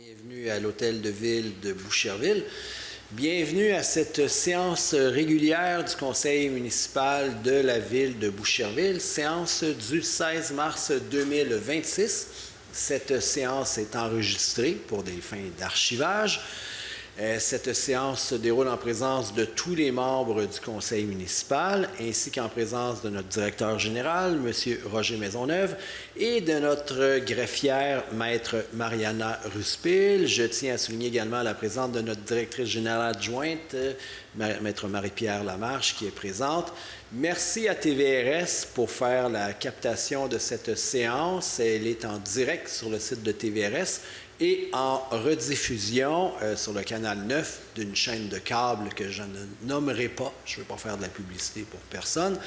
Bienvenue à l'Hôtel de Ville de Boucherville. Bienvenue à cette séance régulière du Conseil municipal de la Ville de Boucherville, séance du 16 mars 2026. Cette séance est enregistrée pour des fins d'archivage. Cette séance se déroule en présence de tous les membres du conseil municipal, ainsi qu'en présence de notre directeur général, M. Roger Maisonneuve, et de notre greffière, Maître Mariana Ruspil. Je tiens à souligner également la présence de notre directrice générale adjointe, Maître Marie-Pierre Lamarche, qui est présente. Merci à TVRS pour faire la captation de cette séance. Elle est en direct sur le site de TVRS et en rediffusion sur le canal 9 d'une chaîne de câble que je ne nommerai pas. Je ne veux pas faire de la publicité pour personne.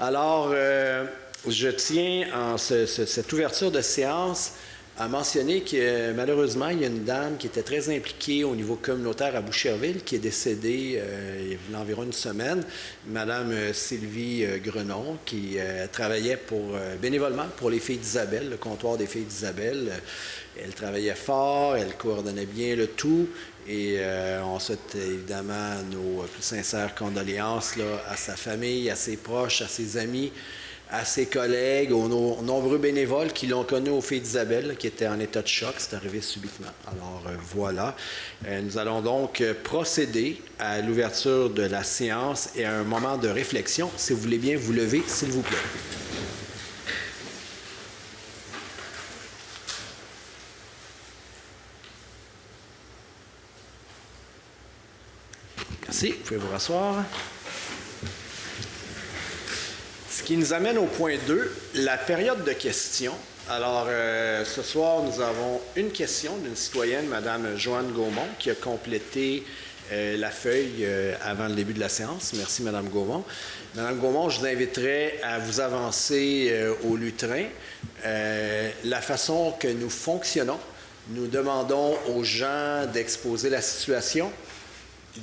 Alors, je tiens en cette ouverture de séance à mentionner que malheureusement, il y a une dame qui était très impliquée au niveau communautaire à Boucherville qui est décédée il y a environ une semaine, Madame Sylvie Grenon, qui travaillait bénévolement pour les Filles d'Isabelle, le comptoir des Filles d'Isabelle. Elle travaillait fort, elle coordonnait bien le tout et on souhaite évidemment nos plus sincères condoléances là, à sa famille, à ses proches, à ses amis, à ses collègues, aux nombreux bénévoles qui l'ont connu aux Filles d'Isabelle, qui étaient en état de choc. C'est arrivé subitement. Alors voilà. Nous allons donc procéder à l'ouverture de la séance et à un moment de réflexion. Si vous voulez bien vous lever, s'il vous plaît. Merci. Vous pouvez vous rasseoir. Ce qui nous amène au point 2, la période de questions. Alors, ce soir, nous avons une question d'une citoyenne, Mme Joanne Gaumont, qui a complété la feuille avant le début de la séance. Merci, Mme Gaumont. Mme Gaumont, je vous inviterai à vous avancer au lutrin. La façon que nous fonctionnons, nous demandons aux gens d'exposer la situation,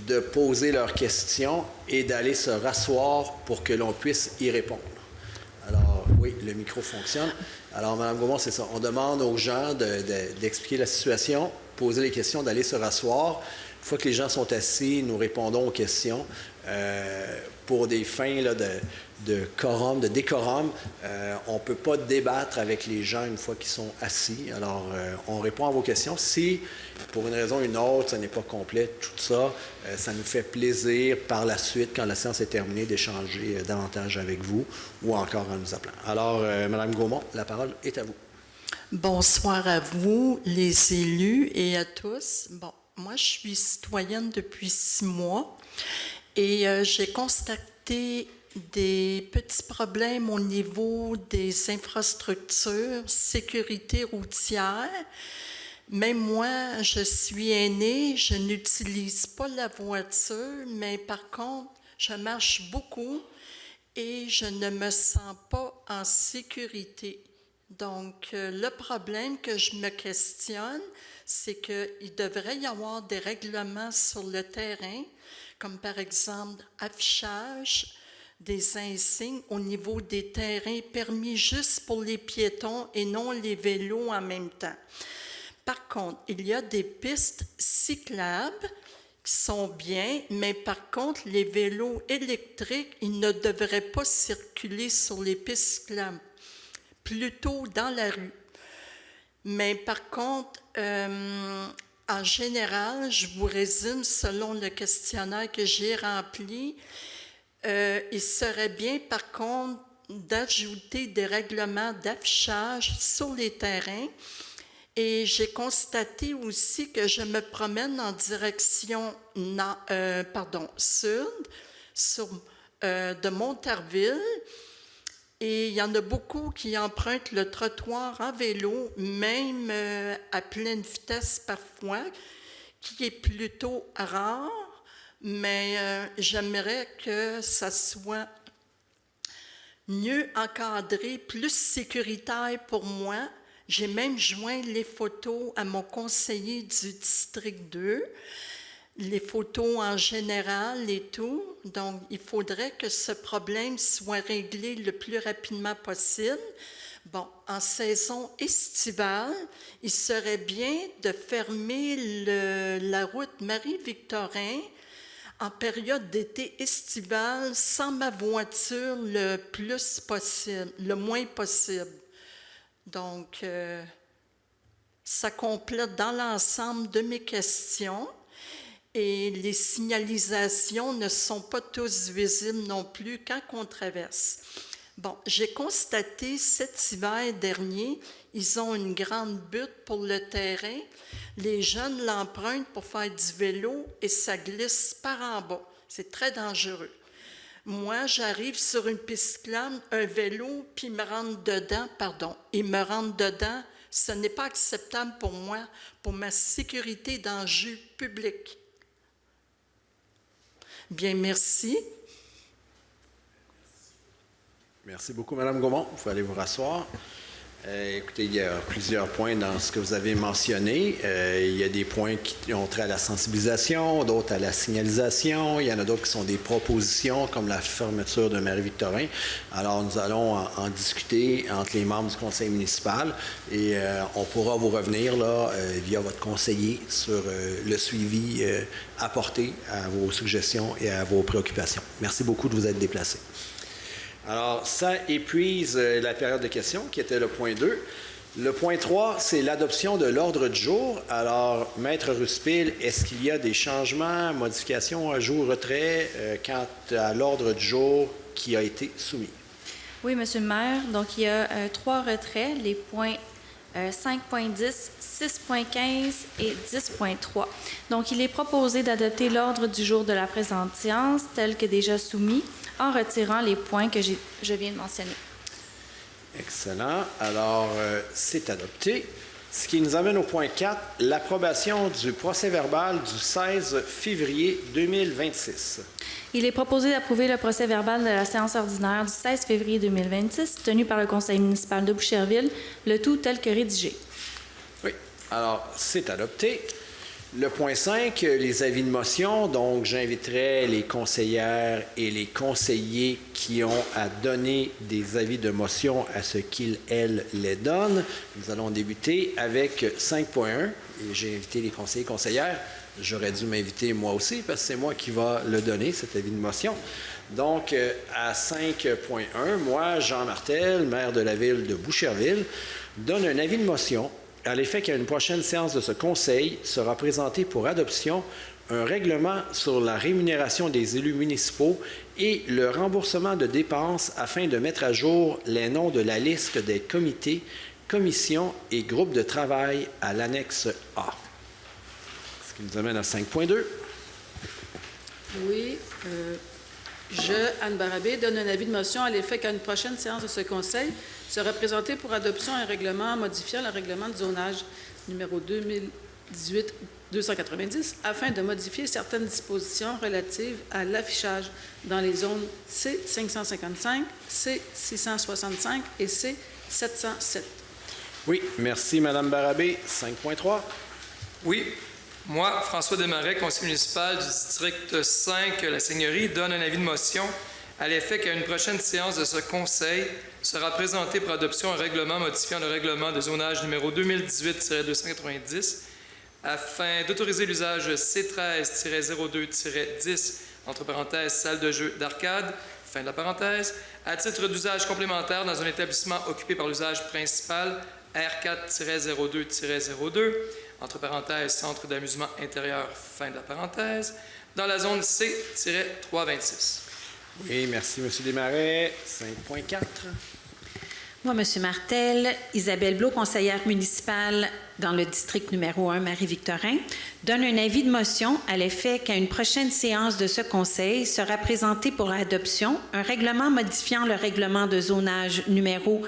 de poser leurs questions et d'aller se rasseoir pour que l'on puisse y répondre. Alors, oui, le micro fonctionne. Alors, Mme Gaumont, c'est ça. On demande aux gens d'expliquer la situation, poser les questions, d'aller se rasseoir. Une fois que les gens sont assis, nous répondons aux questions. Pour des fins là, de quorum, de décorum, on ne peut pas débattre avec les gens une fois qu'ils sont assis. Alors, on répond à vos questions. Si, pour une raison ou une autre, ça n'est pas complet, tout ça, ça nous fait plaisir par la suite, quand la séance est terminée, d'échanger davantage avec vous ou encore en nous appelant. Alors, Mme Gaumont, la parole est à vous. Bonsoir à vous, les élus, et à tous. Bon, moi, je suis citoyenne depuis 6 mois et j'ai constaté des petits problèmes au niveau des infrastructures, sécurité routière. Même moi, je suis aînée, je n'utilise pas la voiture, mais par contre, je marche beaucoup et je ne me sens pas en sécurité. Donc, le problème que je me questionne, c'est qu'il devrait y avoir des règlements sur le terrain, comme par exemple affichage des insignes au niveau des terrains permis juste pour les piétons et non les vélos en même temps. Par contre, il y a des pistes cyclables qui sont bien, mais par contre, les vélos électriques, ils ne devraient pas circuler sur les pistes cyclables, plutôt dans la rue. Mais par contre, en général, je vous résume selon le questionnaire que j'ai rempli, il serait bien par contre d'ajouter des règlements d'affichage sur les terrains. Et j'ai constaté aussi que je me promène en direction sud, de Montarville. Et il y en a beaucoup qui empruntent le trottoir en vélo, même à pleine vitesse parfois, qui est plutôt rare, mais j'aimerais que ça soit mieux encadré, plus sécuritaire pour moi. J'ai même joint les photos à mon conseiller du district 2, les photos en général et tout. Donc, il faudrait que ce problème soit réglé le plus rapidement possible. Bon, en saison estivale, il serait bien de fermer la route Marie-Victorin en période d'été estivale sans ma voiture le plus possible, le moins possible. Donc, ça complète dans l'ensemble de mes questions. Et les signalisations ne sont pas tous visibles non plus quand on traverse. Bon, j'ai constaté cet hiver dernier, ils ont une grande butte pour le terrain. Les jeunes l'empruntent pour faire du vélo et ça glisse par en bas. C'est très dangereux. Moi, j'arrive sur une piste cyclable, un vélo, puis ils me rentrent dedans. Ce n'est pas acceptable pour moi, pour ma sécurité dans le jeu public. Bien, merci. Merci beaucoup, Mme Gaumont. Vous pouvez aller vous rasseoir. Écoutez, il y a plusieurs points dans ce que vous avez mentionné. Il y a des points qui ont trait à la sensibilisation, d'autres à la signalisation. Il y en a d'autres qui sont des propositions, comme la fermeture de Marie-Victorin. Alors, nous allons en discuter entre les membres du conseil municipal et on pourra vous revenir là, via votre conseiller sur le suivi apporté à vos suggestions et à vos préoccupations. Merci beaucoup de vous être déplacé. Alors, ça épuise la période de questions, qui était le point 2. Le point 3, c'est l'adoption de l'ordre du jour. Alors, Maître Ruspil, est-ce qu'il y a des changements, modifications, ajouts, retraits quant à l'ordre du jour qui a été soumis? Oui, Monsieur le maire. Donc, il y a 3 retraits, les points 5.10, 6.15 et 10.3. Donc, il est proposé d'adopter l'ordre du jour de la présente séance tel que déjà soumis, en retirant les points que je viens de mentionner. Excellent. Alors, c'est adopté. Ce qui nous amène au point 4, l'approbation du procès-verbal du 16 février 2026. Il est proposé d'approuver le procès-verbal de la séance ordinaire du 16 février 2026, tenue par le conseil municipal de Boucherville, le tout tel que rédigé. Oui. Alors, c'est adopté. Le point 5, les avis de motion. Donc, j'inviterai les conseillères et les conseillers qui ont à donner des avis de motion à ce qu'ils, elles, les donnent. Nous allons débuter avec 5.1. Et j'ai invité les conseillers et conseillères. J'aurais dû m'inviter moi aussi parce que c'est moi qui va le donner, cet avis de motion. Donc, à 5.1, moi, Jean Martel, maire de la ville de Boucherville, donne un avis de motion à l'effet qu'à une prochaine séance de ce conseil sera présenté pour adoption un règlement sur la rémunération des élus municipaux et le remboursement de dépenses afin de mettre à jour les noms de la liste des comités, commissions et groupes de travail à l'annexe A. Ce qui nous amène à 5.2. Oui, Anne Barabé, donne un avis de motion à l'effet qu'à une prochaine séance de ce conseil sera présenté pour adoption un règlement modifiant le règlement de zonage numéro 2018-290 afin de modifier certaines dispositions relatives à l'affichage dans les zones C555, C665 et C707. Oui, merci Mme Barabé. 5.3. Oui. Moi, François Desmarais, conseiller municipal du district 5, la Seigneurie, donne un avis de motion à l'effet qu'à une prochaine séance de ce conseil sera présenté pour adoption un règlement modifiant le règlement de zonage numéro 2018-290 afin d'autoriser l'usage C13-02-10, entre parenthèses, salle de jeu d'arcade, fin de la parenthèse, à titre d'usage complémentaire dans un établissement occupé par l'usage principal R4-02-02, entre parenthèses, centre d'amusement intérieur, fin de la parenthèse, dans la zone C-326. Oui, merci, M. Desmarais. 5.4. Moi, M. Martel, Isabelle Blot, conseillère municipale dans le district numéro 1, Marie-Victorin, donne un avis de motion à l'effet qu'à une prochaine séance de ce conseil sera présenté pour adoption un règlement modifiant le règlement de zonage numéro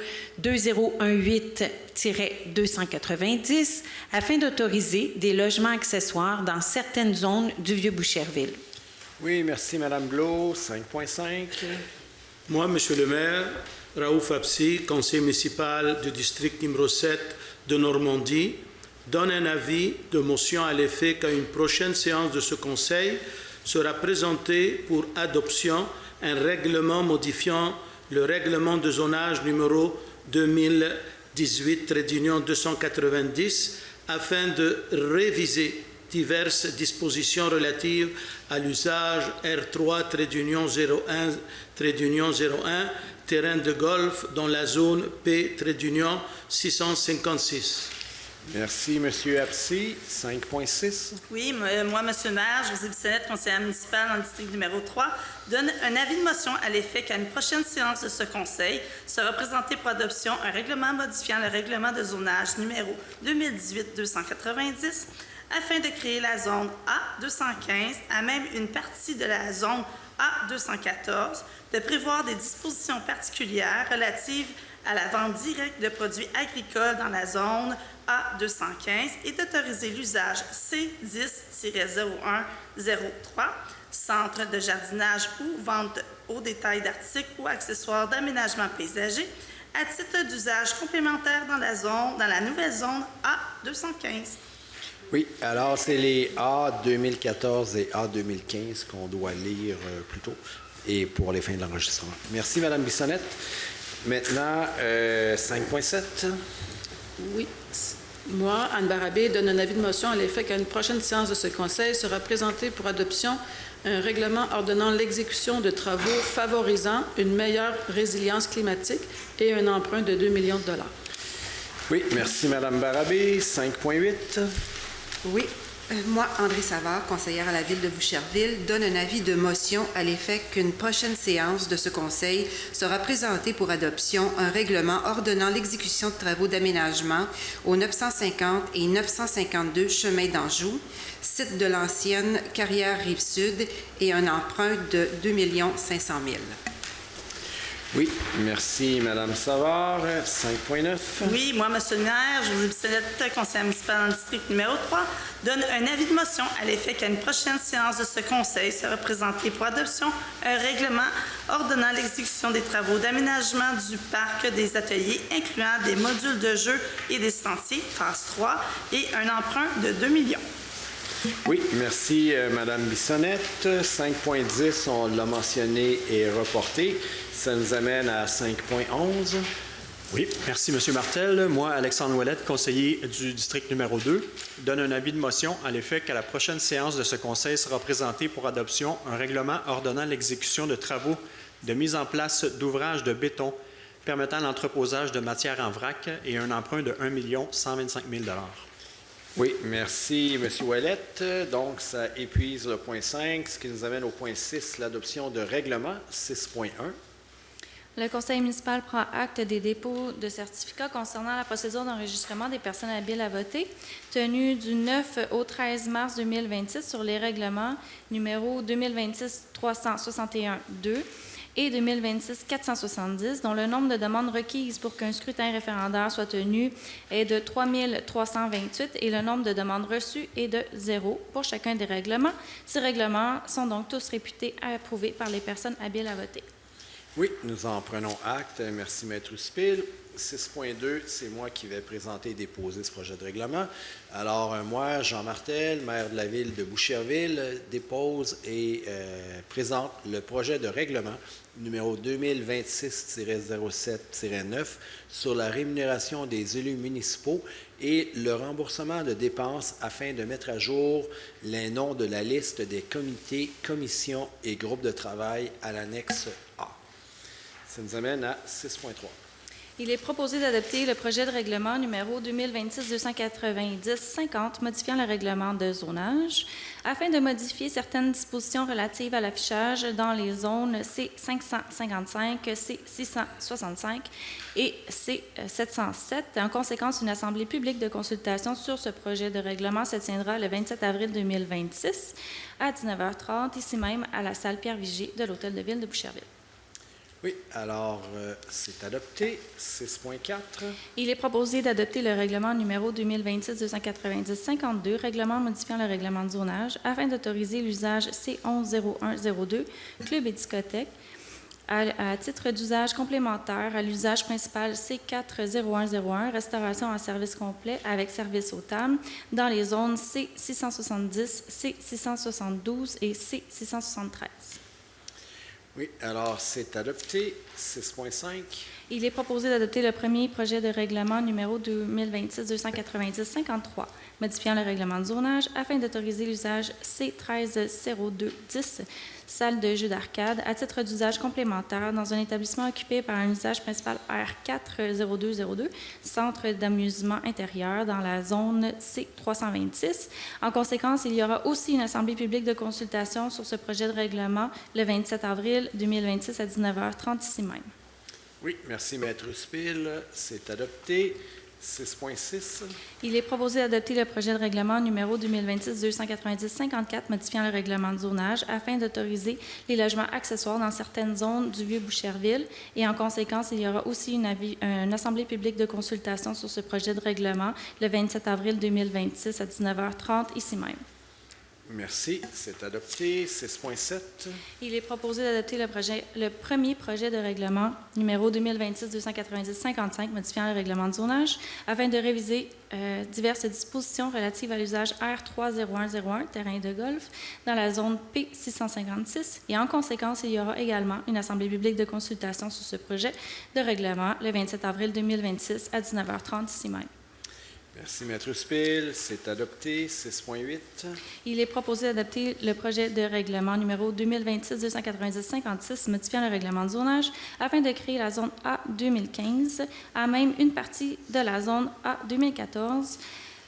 2018-290 afin d'autoriser des logements accessoires dans certaines zones du Vieux-Boucherville. Oui, merci, Mme Blot. 5.5. Moi, M. le maire, Raouf Absi, conseiller municipal du district numéro 7 de Normandie, donne un avis de motion à l'effet qu'à une prochaine séance de ce conseil sera présenté pour adoption un règlement modifiant le règlement de zonage numéro 2018-290 afin de réviser diverses dispositions relatives à l'usage R3-01-01 terrain de golf dans la zone P-656. Merci, M. Apsi. 5.6. Oui, moi, M. le maire, José Bissonnette, conseillère municipale dans le district numéro 3, donne un avis de motion à l'effet qu'à une prochaine séance de ce conseil sera présenté pour adoption un règlement modifiant le règlement de zonage numéro 2018-290 afin de créer la zone A215 à même une partie de la zone A214, de prévoir des dispositions particulières relatives à la vente directe de produits agricoles dans la zone A215 et d'autoriser l'usage C10-0103, centre de jardinage ou vente au détail d'articles ou accessoires d'aménagement paysager, à titre d'usage complémentaire dans la nouvelle zone A215. Oui, alors c'est les A 2014 et A 2015 qu'on doit lire plus tôt et pour les fins de l'enregistrement. Merci, Mme Bissonnette. Maintenant, 5.7. Oui. Moi, Anne Barabé, donne un avis de motion à l'effet qu'à une prochaine séance de ce Conseil sera présenté pour adoption un règlement ordonnant l'exécution de travaux favorisant une meilleure résilience climatique et un emprunt de 2 millions de dollars. Oui, merci, Mme Barabé. 5.8. Oui. Moi, André Savard, conseillère à la Ville de Boucherville, donne un avis de motion à l'effet qu'une prochaine séance de ce Conseil sera présentée pour adoption un règlement ordonnant l'exécution de travaux d'aménagement au 950 et 952 chemin d'Anjou, site de l'ancienne carrière Rive-Sud et un emprunt de 2 500 000. Oui, merci, Mme Savard. 5.9. Oui, moi, M. le maire, José Bissonnette, conseillère municipale dans le district numéro 3, donne un avis de motion à l'effet qu'à une prochaine séance de ce Conseil sera présenté pour adoption un règlement ordonnant l'exécution des travaux d'aménagement du parc des ateliers, incluant des modules de jeu et des sentiers, phase 3, et un emprunt de 2 millions. Oui, merci, Mme Bissonnette. 5.10, on l'a mentionné et reporté. Ça nous amène à 5.11. Oui, merci, M. Martel. Moi, Alexandre Ouellette, conseiller du district numéro 2, donne un avis de motion à l'effet qu'à la prochaine séance de ce Conseil sera présenté pour adoption un règlement ordonnant l'exécution de travaux de mise en place d'ouvrages de béton permettant l'entreposage de matières en vrac et un emprunt de 1 125 000 $. Oui, merci, M. Ouellette. Donc, ça épuise le point 5, ce qui nous amène au point 6, l'adoption de règlement 6.1. Le conseil municipal prend acte des dépôts de certificats concernant la procédure d'enregistrement des personnes habiles à voter, tenue du 9 au 13 mars 2026 sur les règlements numéro 2026-361-2 et 2026-470, dont le nombre de demandes requises pour qu'un scrutin référendaire soit tenu est de 3 328 et le nombre de demandes reçues est de 0 pour chacun des règlements. Ces règlements sont donc tous réputés approuvés par les personnes habiles à voter. Oui, nous en prenons acte. Merci, Maître Spil. 6.2, c'est moi qui vais présenter et déposer ce projet de règlement. Alors, moi, Jean Martel, maire de la ville de Boucherville, dépose et présente le projet de règlement numéro 2026-07-9 sur la rémunération des élus municipaux et le remboursement de dépenses afin de mettre à jour les noms de la liste des comités, commissions et groupes de travail à l'annexe A. Ça nous amène à 6.3. Il est proposé d'adopter le projet de règlement numéro 2026-290-50 modifiant le règlement de zonage afin de modifier certaines dispositions relatives à l'affichage dans les zones C555, C665 et C707. En conséquence, une assemblée publique de consultation sur ce projet de règlement se tiendra le 27 avril 2026 à 19h30, ici même à la salle Pierre-Vigier de l'Hôtel de Ville de Boucherville. Oui, alors c'est adopté. 6.4. Il est proposé d'adopter le règlement numéro 2026-290-52, règlement modifiant le règlement de zonage, afin d'autoriser l'usage C110102, club et discothèque, à titre d'usage complémentaire à l'usage principal C40101, restauration en service complet avec service aux tables, dans les zones C670, C672 et C673. Oui, alors c'est adopté. 6.5. Il est proposé d'adopter le premier projet de règlement numéro 2026-290-53, modifiant le règlement de zonage afin d'autoriser l'usage C130210, salle de jeux d'arcade, à titre d'usage complémentaire dans un établissement occupé par un usage principal R40202, centre d'amusement intérieur dans la zone C326. En conséquence, il y aura aussi une assemblée publique de consultation sur ce projet de règlement le 27 avril 2026 à 19h30 ici même. Oui, merci, Maître Spil. C'est adopté. 6.6. Il est proposé d'adopter le projet de règlement numéro 2026-290-54, modifiant le règlement de zonage afin d'autoriser les logements accessoires dans certaines zones du Vieux-Boucherville. Et en conséquence, il y aura aussi une assemblée publique de consultation sur ce projet de règlement le 27 avril 2026 à 19h30 ici même. Merci, c'est adopté. 6.7. Il est proposé d'adopter le premier projet de règlement numéro 2026-290-55, modifiant le règlement de zonage, afin de réviser diverses dispositions relatives à l'usage R30101, terrain de golf, dans la zone P656. Et en conséquence, il y aura également une assemblée publique de consultation sur ce projet de règlement le 27 avril 2026 à 19h30 ici même. Merci, Maître Spil. C'est adopté. 6.8. Il est proposé d'adopter le projet de règlement numéro 2026-290-56, modifiant le règlement de zonage afin de créer la zone A 2015, à même une partie de la zone A 2014,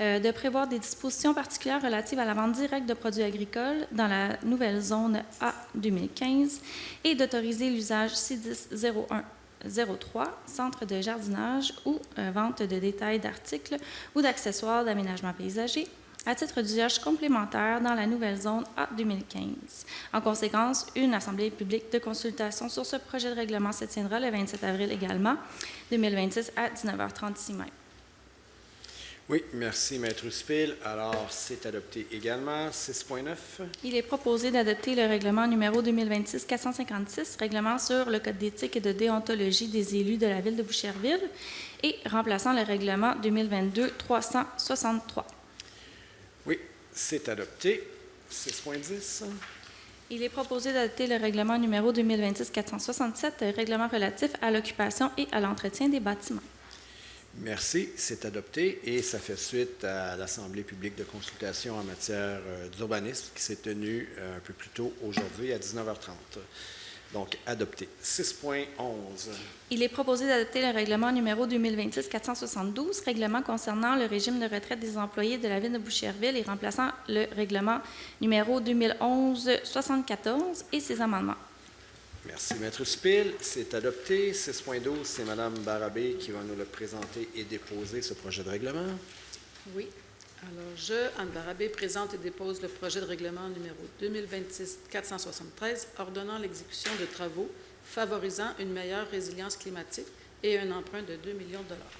de prévoir des dispositions particulières relatives à la vente directe de produits agricoles dans la nouvelle zone A 2015 et d'autoriser l'usage C1001 03, centre de jardinage ou vente de détail d'articles ou d'accessoires d'aménagement paysager, à titre d'usage complémentaire dans la nouvelle zone A 2015. En conséquence, une assemblée publique de consultation sur ce projet de règlement se tiendra le 27 avril également, 2026 à 19h30 ici même. Oui, merci, Maître Spil. Alors, c'est adopté également. 6.9. Il est proposé d'adopter le règlement numéro 2026-456, règlement sur le code d'éthique et de déontologie des élus de la ville de Boucherville, et remplaçant le règlement 2022-363. Oui, c'est adopté. 6.10. Il est proposé d'adopter le règlement numéro 2026-467, règlement relatif à l'occupation et à l'entretien des bâtiments. Merci, c'est adopté et ça fait suite à l'Assemblée publique de consultation en matière d'urbanisme qui s'est tenue un peu plus tôt aujourd'hui à 19h30. Donc, adopté. 6.11. Il est proposé d'adopter le règlement numéro 2026-472, règlement concernant le régime de retraite des employés de la ville de Boucherville et remplaçant le règlement numéro 2011-74 et ses amendements. Merci, Maître Spil. C'est adopté. 6.12, c'est Mme Barabé qui va nous le présenter et déposer ce projet de règlement. Oui. Alors, Anne Barabé, présente et dépose le projet de règlement numéro 2026-473, ordonnant l'exécution de travaux favorisant une meilleure résilience climatique et un emprunt de 2 millions de dollars.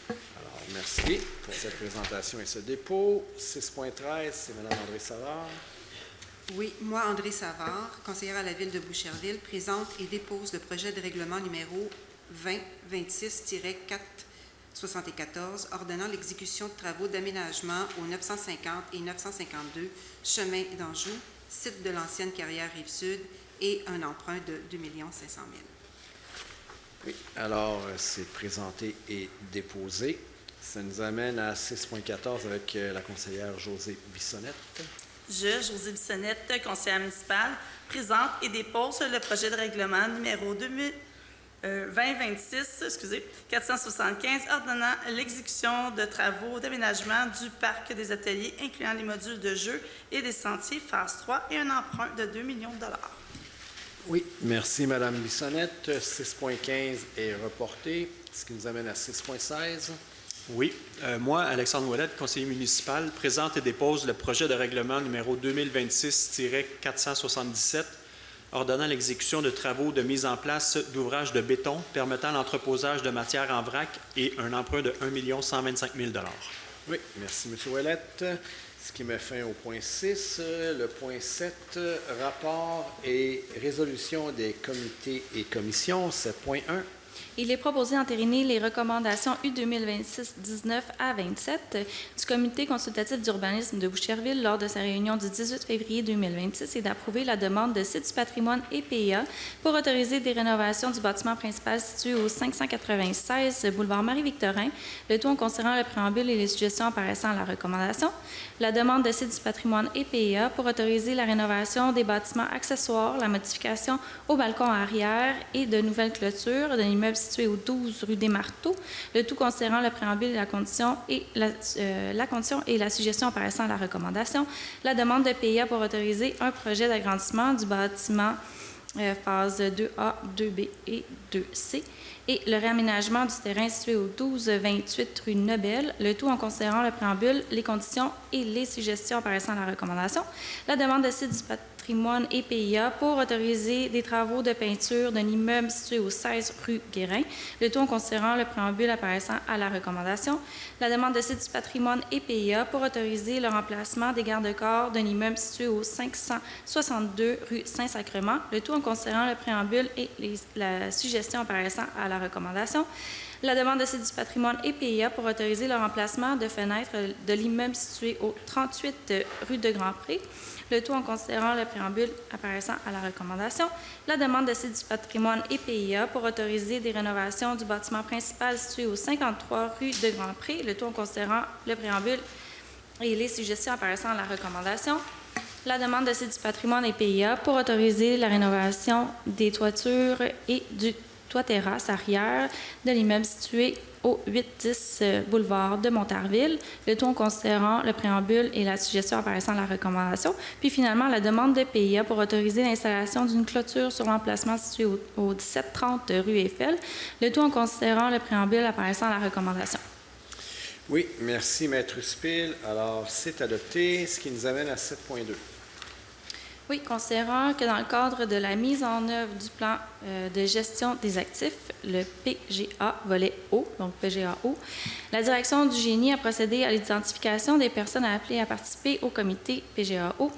Alors, merci pour cette présentation et ce dépôt. 6.13, c'est Mme André Savard. Oui, moi, André Savard, conseillère à la ville de Boucherville, présente et dépose le projet de règlement numéro 2026-474, ordonnant l'exécution de travaux d'aménagement au 950 et 952 chemin d'Anjou, site de l'ancienne carrière Rive-Sud, et un emprunt de 2 500 000. Oui, alors, c'est présenté et déposé. Ça nous amène à 6.14 avec la conseillère Josée Bissonnette. Josée Bissonnette, conseillère municipale, présente et dépose le projet de règlement numéro 475, ordonnant l'exécution de travaux d'aménagement du parc des ateliers, incluant les modules de jeux et des sentiers phase 3 et un emprunt de 2 millions de dollars. Oui, merci, Mme Bissonnette. 6.15 est reporté, ce qui nous amène à 6.16. Oui. Moi, Alexandre Ouellette, conseiller municipal, présente et dépose le projet de règlement numéro 2026-477, ordonnant l'exécution de travaux de mise en place d'ouvrages de béton permettant l'entreposage de matières en vrac et un emprunt de 1 125 000 $. Oui, merci, M. Ouellette. Ce qui met fin au point 6. Le point 7, rapport et résolution des comités et commissions, 7.1. Il est proposé d'entériner les recommandations U 2026-19 à 27 du Comité consultatif d'urbanisme de Boucherville lors de sa réunion du 18 février 2026 et d'approuver la demande de Site du patrimoine et PIA pour autoriser des rénovations du bâtiment principal situé au 596 boulevard Marie-Victorin, le tout en considérant le préambule et les suggestions apparaissant à la recommandation. La demande de Site du patrimoine et PIA pour autoriser la rénovation des bâtiments accessoires, la modification au balcon arrière et de nouvelles clôtures d'un immeuble situé au 12 rue des Marteaux, le tout considérant le préambule et la condition et la suggestion apparaissant à la recommandation. La demande de PIA pour autoriser un projet d'agrandissement du bâtiment phase 2A, 2B et 2C et le réaménagement du terrain situé au 12-28 rue Nobel, le tout en considérant le préambule, les conditions et les suggestions apparaissant à la recommandation. La demande de Site du patrimoine et PIA pour autoriser des travaux de peinture d'un immeuble situé au 16 rue Guérin, le tout en considérant le préambule apparaissant à la recommandation. La demande de Site du patrimoine et PIA pour autoriser le remplacement des garde-corps d'un immeuble situé au 562 rue Saint-Sacrement, le tout en considérant le préambule et la suggestion apparaissant à la recommandation. La demande de Site du patrimoine et PIA pour autoriser le remplacement de fenêtres de l'immeuble situé au 38 rue de Grand-Pré, le tout en considérant le préambule apparaissant à la recommandation. La demande de Site du patrimoine et PIA pour autoriser des rénovations du bâtiment principal situé au 53 rue de Grand-Pré, le tout en considérant le préambule et les suggestions apparaissant à la recommandation. La demande de Site du patrimoine et PIA pour autoriser la rénovation des toitures et du toit-terrasse arrière de l'immeuble situé au 8-10 boulevard de Montarville, le tout en considérant le préambule et la suggestion apparaissant à la recommandation. Puis finalement, la demande de PIA pour autoriser l'installation d'une clôture sur l'emplacement situé au 1730 rue Eiffel, le tout en considérant le préambule apparaissant à la recommandation. Oui, merci, Maître Spil. Alors, c'est adopté, ce qui nous amène à 7.2. Oui, considérant que dans le cadre de la mise en œuvre du plan de gestion des actifs, le PGA volet O, donc PGAO, la direction du génie a procédé à l'identification des personnes appelées à participer au comité PGAO.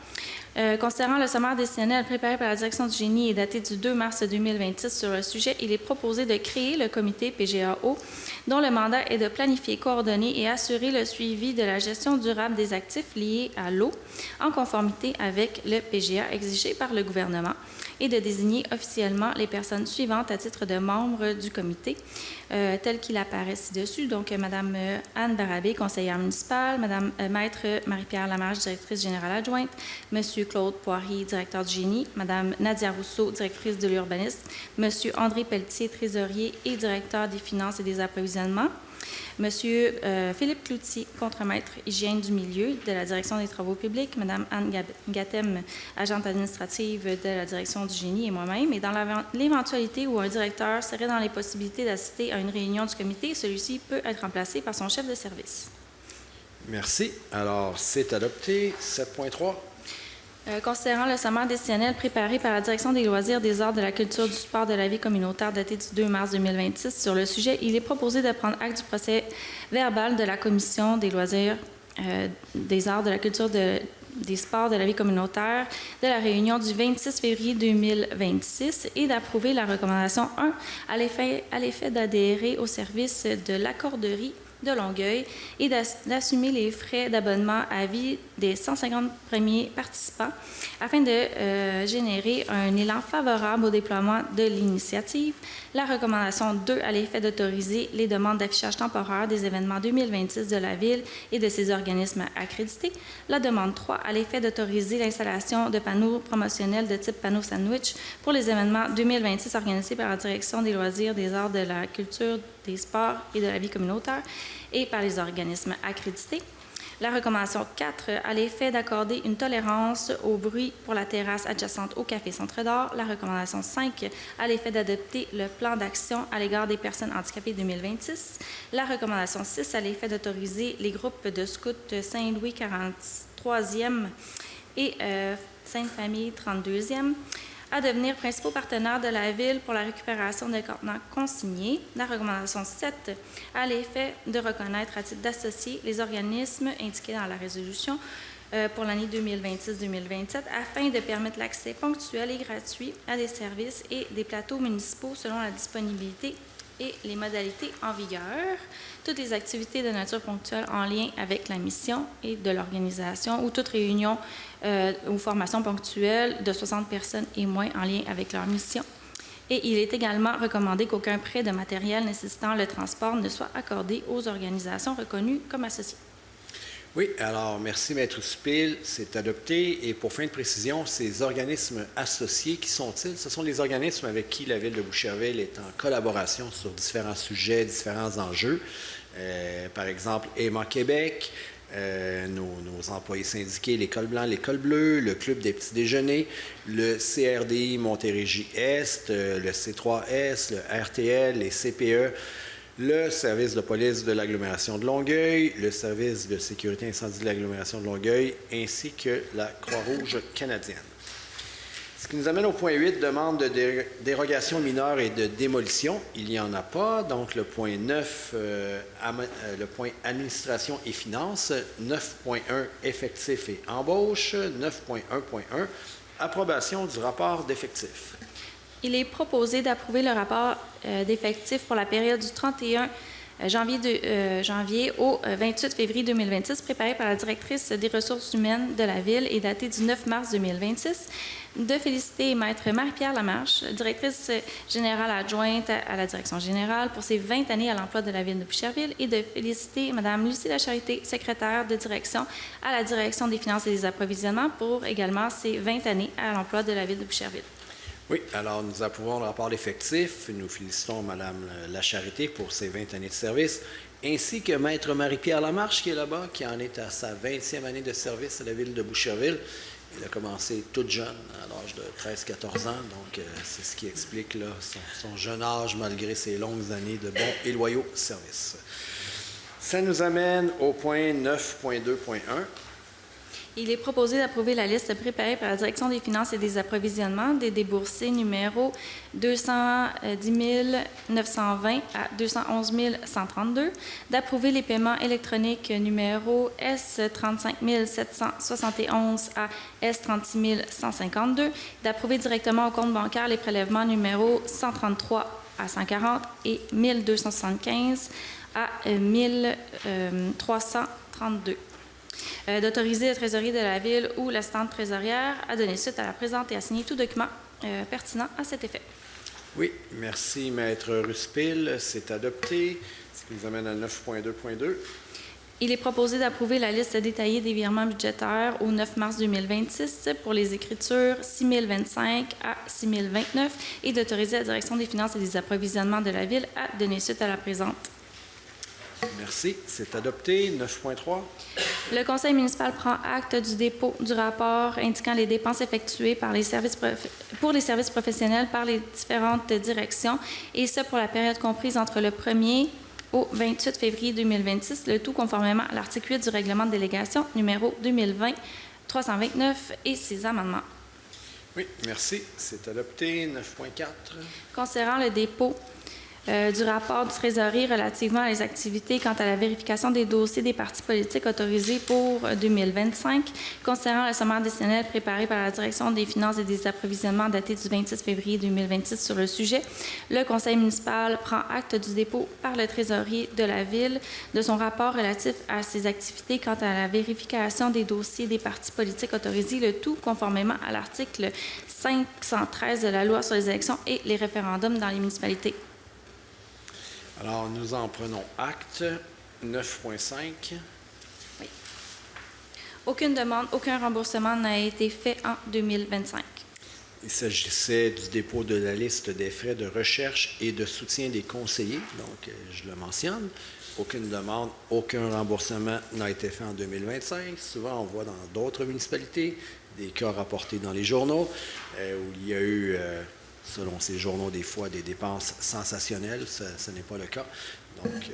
Considérant le sommaire décisionnel préparé par la direction du génie et daté du 2 mars 2026 sur le sujet, il est proposé de créer le comité PGAO dont le mandat est de planifier, coordonner et assurer le suivi de la gestion durable des actifs liés à l'eau en conformité avec le PGA exigé par le gouvernement et de désigner officiellement les personnes suivantes à titre de membres du comité, tel qu'il apparaît ci-dessus. Donc, Mme Anne Barabé, conseillère municipale, Mme Maître Marie-Pierre Lamarche, directrice générale adjointe, M. Claude Poirier, directeur du génie, Mme Nadia Rousseau, directrice de l'urbanisme, M. André Pelletier, trésorier et directeur des finances et des approvisionnements, M. Philippe Cloutier, contremaître hygiène du milieu de la direction des travaux publics, Mme Anne Gatem, agente administrative de la direction du génie et moi-même. Et dans l'éventualité où un directeur serait dans les possibilités d'assister à une réunion du comité, celui-ci peut être remplacé par son chef de service. Merci. Alors, c'est adopté. 7.3. Considérant le sommaire décisionnel préparé par la Direction des loisirs, des arts, de la culture, du sport, de la vie communautaire daté du 2 mars 2026 sur le sujet, il est proposé de prendre acte du procès verbal de la Commission des loisirs, des arts, de la culture, des sports, de la vie communautaire de la réunion du 26 février 2026 et d'approuver la recommandation 1 à l'effet d'adhérer au service de l'accorderie de Longueuil et d'assumer les frais d'abonnement à vie des 150 premiers participants afin de générer un élan favorable au déploiement de l'initiative. La recommandation 2 à l'effet d'autoriser les demandes d'affichage temporaire des événements 2026 de la Ville et de ses organismes accrédités. La demande 3 à l'effet d'autoriser l'installation de panneaux promotionnels de type panneau sandwich pour les événements 2026 organisés par la Direction des loisirs, des arts, de la culture, des sports et de la vie communautaire et par les organismes accrédités. La recommandation 4 à l'effet d'accorder une tolérance au bruit pour la terrasse adjacente au Café Centre d'Or. La recommandation 5 à l'effet d'adopter le plan d'action à l'égard des personnes handicapées 2026. La recommandation 6 à l'effet d'autoriser les groupes de scouts Saint-Louis 43e et Sainte-Famille 32e à devenir principaux partenaires de la Ville pour la récupération de contenants consignés. La recommandation 7 à l'effet de reconnaître à titre d'associés les organismes indiqués dans la résolution pour l'année 2026-2027 afin de permettre l'accès ponctuel et gratuit à des services et des plateaux municipaux selon la disponibilité et les modalités en vigueur. Toutes les activités de nature ponctuelle en lien avec la mission et de l'organisation ou toute réunion ou formation ponctuelle de 60 personnes et moins en lien avec leur mission. Et il est également recommandé qu'aucun prêt de matériel nécessitant le transport ne soit accordé aux organisations reconnues comme associées. Oui, alors merci, Maître Supil. C'est adopté. Et pour fin de précision, ces organismes associés, qui sont-ils? Ce sont les organismes avec qui la Ville de Boucherville est en collaboration sur différents sujets, différents enjeux. Par exemple, Aimant Québec, nos employés syndiqués, l'École Blanc, l'École Bleue, le Club des petits déjeuners, le CRDI Montérégie-Est, le C3S, le RTL, les CPE, le service de police de l'agglomération de Longueuil, le service de sécurité incendie de l'agglomération de Longueuil, ainsi que la Croix-Rouge canadienne. Ce qui nous amène au point 8, demande de dérogation mineure et de démolition. Il n'y en a pas. Donc, le point 9, le point administration et finances, 9.1 effectifs et embauche, 9.1.1 approbation du rapport d'effectifs. Il est proposé d'approuver le rapport d'effectifs pour la période du 31 janvier au 28 février 2026, préparé par la directrice des ressources humaines de la Ville et daté du 9 mars 2026, de féliciter Maître Marie-Pierre Lamarche, directrice générale adjointe à la direction générale, pour ses 20 années à l'emploi de la Ville de Boucherville, et de féliciter Mme Lucie Lacharité, secrétaire de direction à la direction des finances et des approvisionnements, pour également ses 20 années à l'emploi de la Ville de Boucherville. Oui, alors nous approuvons le rapport d'effectifs. Nous félicitons Mme Lacharité pour ses 20 années de service, ainsi que Maître Marie-Pierre Lamarche qui est là-bas, qui en est à sa 20e année de service à la Ville de Boucherville. Il a commencé toute jeune, à l'âge de 13-14 ans, donc c'est ce qui explique là, son jeune âge malgré ses longues années de bons et loyaux services. Ça nous amène au point 9.2.1. Il est proposé d'approuver la liste préparée par la Direction des finances et des approvisionnements des déboursés numéro 210 920 à 211 132, d'approuver les paiements électroniques numéro S35 771 à S36 152, d'approuver directement au compte bancaire les prélèvements numéro 133 à 140 et 1275 à 1332. D'autoriser le trésorier de la Ville ou l'assistante trésorière à donner suite à la présente et à signer tout document pertinent à cet effet. Oui, merci, Maître Ruspil. C'est adopté. Ce qui nous amène à 9.2.2. Il est proposé d'approuver la liste détaillée des virements budgétaires au 9 mars 2026 pour les écritures 6025 à 6029 et d'autoriser la Direction des finances et des approvisionnements de la Ville à donner suite à la présente. Merci. C'est adopté. 9.3. Le Conseil municipal prend acte du dépôt du rapport indiquant les dépenses effectuées par pour les services professionnels par les différentes directions, et ce pour la période comprise entre le 1er au 28 février 2026, le tout conformément à l'article 8 du règlement de délégation numéro 2020-329 et ses amendements. Oui, merci. C'est adopté. 9.4. Concernant le dépôt du rapport du trésorier relativement à les activités quant à la vérification des dossiers des partis politiques autorisés pour 2025, concernant le sommaire décennal préparé par la Direction des finances et des approvisionnements daté du 26 février 2026 sur le sujet, le Conseil municipal prend acte du dépôt par le trésorier de la Ville de son rapport relatif à ses activités quant à la vérification des dossiers des partis politiques autorisés, le tout conformément à l'article 513 de la Loi sur les élections et les référendums dans les municipalités. Alors, nous en prenons acte. 9.5. Oui. Aucune demande, aucun remboursement n'a été fait en 2025. Il s'agissait du dépôt de la liste des frais de recherche et de soutien des conseillers. Donc, je le mentionne. Aucune demande, aucun remboursement n'a été fait en 2025. Souvent, on voit dans d'autres municipalités des cas rapportés dans les journaux où il y a eu... selon ces journaux, des fois, des dépenses sensationnelles. Ce n'est pas le cas. Donc,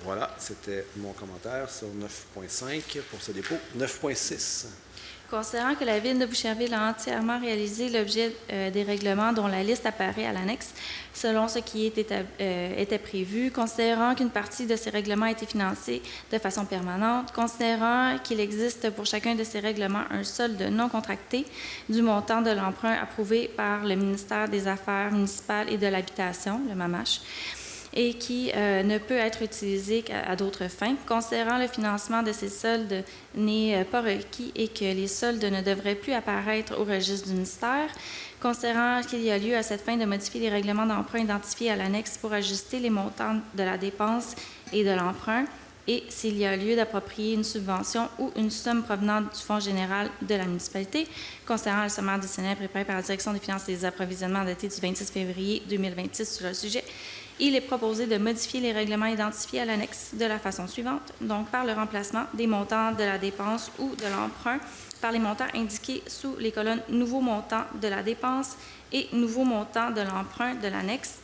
voilà, c'était mon commentaire sur 9.5 pour ce dépôt. 9.6. Considérant que la Ville de Boucherville a entièrement réalisé l'objet des règlements dont la liste apparaît à l'annexe, selon ce qui était prévu, considérant qu'une partie de ces règlements a été financée de façon permanente, considérant qu'il existe pour chacun de ces règlements un solde non contracté du montant de l'emprunt approuvé par le ministère des Affaires municipales et de l'Habitation, le MAMACH, et qui ne peut être utilisé qu'à d'autres fins. Considérant le financement de ces soldes n'est pas requis et que les soldes ne devraient plus apparaître au registre du ministère, considérant qu'il y a lieu à cette fin de modifier les règlements d'emprunt identifiés à l'annexe pour ajuster les montants de la dépense et de l'emprunt, et s'il y a lieu d'approprier une subvention ou une somme provenant du Fonds général de la municipalité, considérant le sommaire additionnel préparé par la Direction des finances et des approvisionnements daté du 26 février 2026 sur le sujet, il est proposé de modifier les règlements identifiés à l'annexe de la façon suivante, donc par le remplacement des montants de la dépense ou de l'emprunt par les montants indiqués sous les colonnes « Nouveaux montants de la dépense » et « Nouveaux montants de l'emprunt » de l'annexe,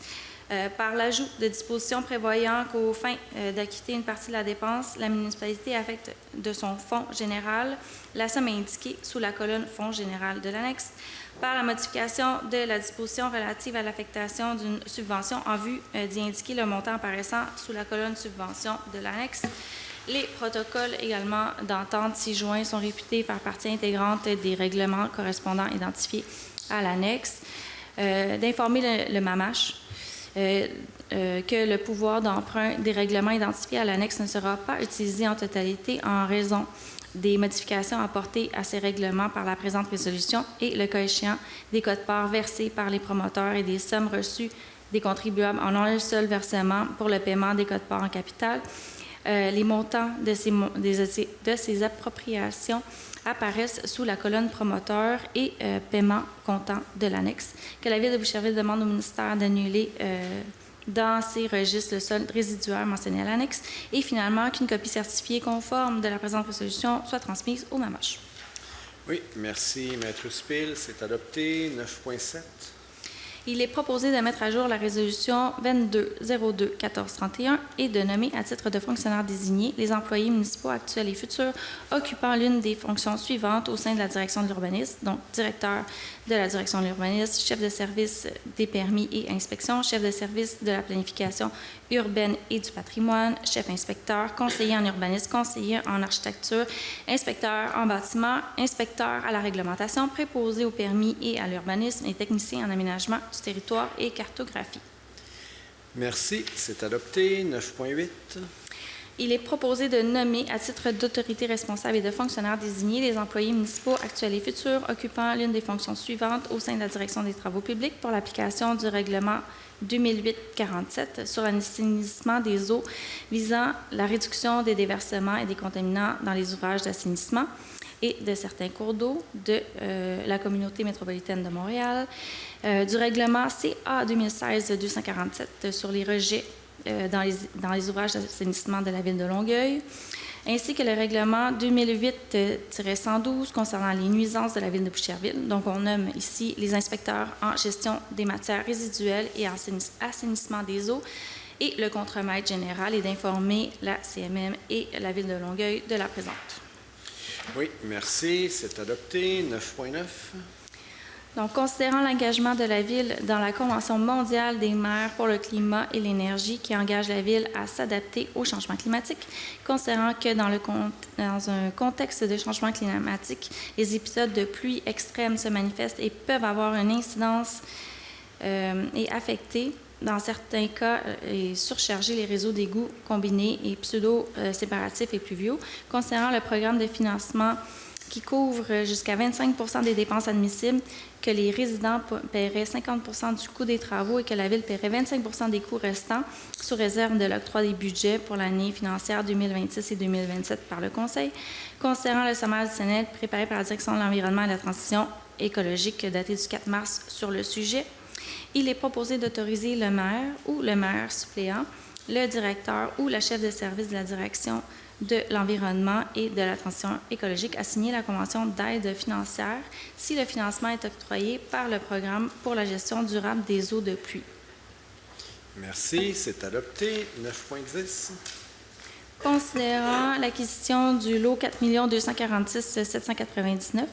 par l'ajout de dispositions prévoyant qu'aux fins d'acquitter une partie de la dépense, la municipalité affecte de son fonds général la somme indiquée sous la colonne « Fonds général » de l'annexe, par la modification de la disposition relative à l'affectation d'une subvention en vue d'y indiquer le montant apparaissant sous la colonne « Subvention » de l'annexe. Les protocoles également d'entente ci-joints sont réputés faire partie intégrante des règlements correspondants identifiés à l'annexe. D'informer le MAMACH que le pouvoir d'emprunt des règlements identifiés à l'annexe ne sera pas utilisé en totalité en raison des modifications apportées à ces règlements par la présente résolution et, le cas échéant, des quotes-parts versés par les promoteurs et des sommes reçues des contribuables en un seul versement pour le paiement des quotes-parts en capital. Les montants de ces appropriations apparaissent sous la colonne promoteur et paiement comptant de l'annexe, que la Ville de Boucherville demande au ministère d'annuler dans ses registres le solde résiduaire mentionné à l'annexe et finalement qu'une copie certifiée conforme de la présente résolution soit transmise au MAMACH. Oui, merci, Maître Spil. C'est adopté. 9.7. Il est proposé de mettre à jour la résolution 22-02-1431 et de nommer à titre de fonctionnaires désignés les employés municipaux actuels et futurs occupant l'une des fonctions suivantes au sein de la direction de l'urbanisme, donc directeur de la direction de l'urbanisme, chef de service des permis et inspections, chef de service de la planification urbaine et du patrimoine, chef inspecteur, conseiller en urbanisme, conseiller en architecture, inspecteur en bâtiment, inspecteur à la réglementation, préposé au permis et à l'urbanisme et technicien en aménagement du territoire et cartographie. Merci. C'est adopté. 9.8. Il est proposé de nommer à titre d'autorité responsable et de fonctionnaires désignés les employés municipaux actuels et futurs occupant l'une des fonctions suivantes au sein de la direction des travaux publics pour l'application du règlement 2008-47 sur l'assainissement des eaux visant la réduction des déversements et des contaminants dans les ouvrages d'assainissement et de certains cours d'eau de la communauté métropolitaine de Montréal, du règlement CA 2016-247 sur les rejets dans les ouvrages d'assainissement de la Ville de Longueuil, ainsi que le règlement 2008-112 concernant les nuisances de la Ville de Boucherville. Donc, on nomme ici les inspecteurs en gestion des matières résiduelles et assainissement des eaux et le contremaître général et d'informer la CMM et la Ville de Longueuil de la présente. Oui, merci. C'est adopté. 9.9. Donc, considérant l'engagement de la Ville dans la Convention mondiale des mers pour le climat et l'énergie qui engage la Ville à s'adapter au changement climatique, considérant que dans un contexte de changement climatique, les épisodes de pluie extrêmes se manifestent et peuvent avoir une incidence et affecter, dans certains cas, et surcharger les réseaux d'égouts combinés et pseudo-séparatifs et pluviaux, considérant le programme de financement qui couvre jusqu'à 25 des dépenses admissibles, que les résidents paieraient 50 du coût des travaux et que la Ville paierait 25 des coûts restants, sous réserve de l'octroi des budgets pour l'année financière 2026 et 2027 par le Conseil, considérant le sommaire additionnel préparé par la Direction de l'environnement et de la transition écologique daté du 4 mars sur le sujet. Il est proposé d'autoriser le maire ou le maire suppléant, le directeur ou la chef de service de la direction de l'environnement et de la transition écologique à signer la convention d'aide financière si le financement est octroyé par le programme pour la gestion durable des eaux de pluie. Merci. C'est adopté. 9.10. Considérant l'acquisition du lot 4 246 799,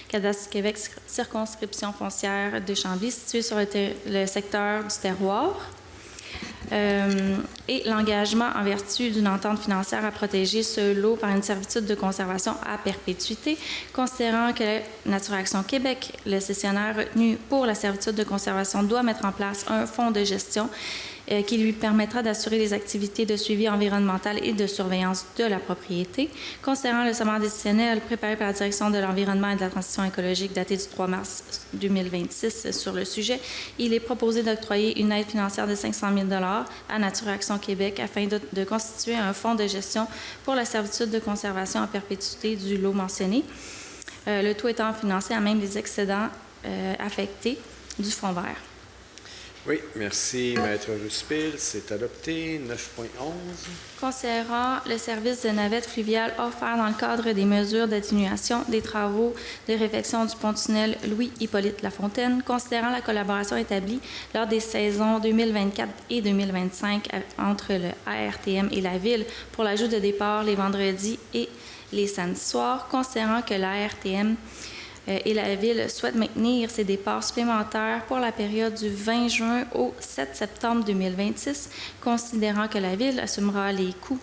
Cadastre Québec, circonscription foncière de Chambly, située sur le secteur du terroir, et l'engagement en vertu d'une entente financière à protéger ce lot par une servitude de conservation à perpétuité, considérant que Nature Action Québec, le cessionnaire retenu pour la servitude de conservation, doit mettre en place un fonds de gestion qui lui permettra d'assurer les activités de suivi environnemental et de surveillance de la propriété. Concernant le sommaire décisionnel préparé par la Direction de l'environnement et de la transition écologique daté du 3 mars 2026 sur le sujet, il est proposé d'octroyer une aide financière de 500 000 $ à Nature Action Québec afin de constituer un fonds de gestion pour la servitude de conservation en perpétuité du lot mentionné, le tout étant financé à même les excédents affectés du fonds vert. Oui, merci, Maître Ruspil. C'est adopté. 9.11. Considérant le service de navette fluviale offert dans le cadre des mesures d'atténuation des travaux de réfection du pont-tunnel Louis-Hippolyte Lafontaine, considérant la collaboration établie lors des saisons 2024 et 2025 entre le ARTM et la Ville pour l'ajout de départ les vendredis et les samedis soirs, considérant que l'ARTM et la Ville souhaite maintenir ces départs supplémentaires pour la période du 20 juin au 7 septembre 2026, considérant que la Ville assumera les coûts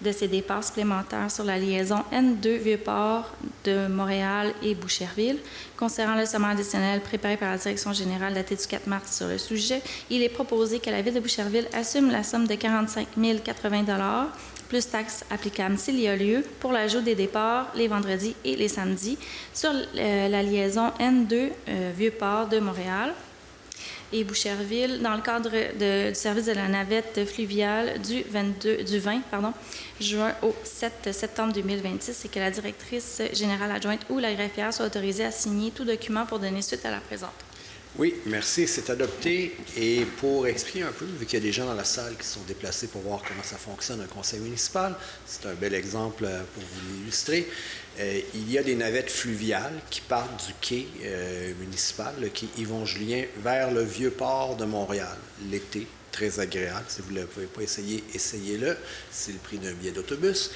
de ces départs supplémentaires sur la liaison N2 Vieux-Port de Montréal et Boucherville. Concernant le sommaire additionnel préparé par la Direction générale daté du 4 mars sur le sujet, il est proposé que la Ville de Boucherville assume la somme de 45 080 $ plus taxes applicables s'il y a lieu, pour l'ajout des départs les vendredis et les samedis sur la liaison N2 Vieux-Port de Montréal et Boucherville dans le cadre du service de la navette fluviale du 20 juin au 7 septembre 2026 et que la directrice générale adjointe ou la greffière soit autorisée à signer tout document pour donner suite à la présente. Oui, merci, c'est adopté. Et pour expliquer un peu, vu qu'il y a des gens dans la salle qui sont déplacés pour voir comment ça fonctionne un conseil municipal, c'est un bel exemple pour vous l'illustrer. Il y a des navettes fluviales qui partent du quai municipal, le quai Yvon-Julien, vers le Vieux-Port de Montréal, l'été. Très agréable. Si vous ne pouvez pas essayer, essayez-le. C'est le prix d'un billet d'autobus.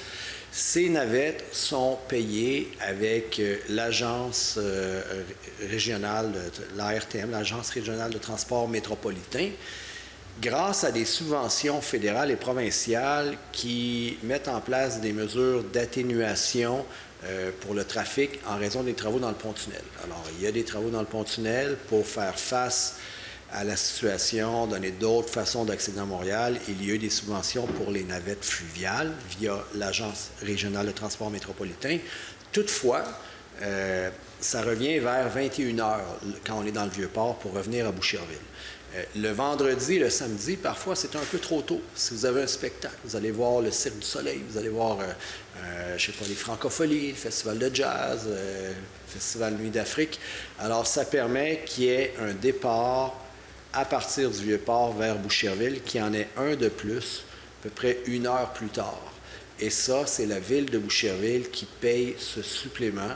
Ces navettes sont payées avec l'agence régionale, l'ARTM, l'Agence régionale de transport métropolitain, grâce à des subventions fédérales et provinciales qui mettent en place des mesures d'atténuation pour le trafic en raison des travaux dans le pont-tunnel. Alors, il y a des travaux dans le pont-tunnel pour faire face à la situation, donner d'autres façons d'accéder à Montréal. Il y a eu des subventions pour les navettes fluviales via l'Agence régionale de transport métropolitain. Toutefois, ça revient vers 21 h quand on est dans le Vieux-Port pour revenir à Boucherville. Le vendredi, le samedi, parfois, c'est un peu trop tôt. Si vous avez un spectacle, vous allez voir le Cirque du Soleil, vous allez voir, je ne sais pas, les Francopholies, le Festival de jazz, le Festival Nuit d'Afrique. Alors, ça permet qu'il y ait un départ à partir du Vieux-Port vers Boucherville, qui en est un de plus, à peu près 1 heure plus tard. Et ça, c'est la Ville de Boucherville qui paye ce supplément,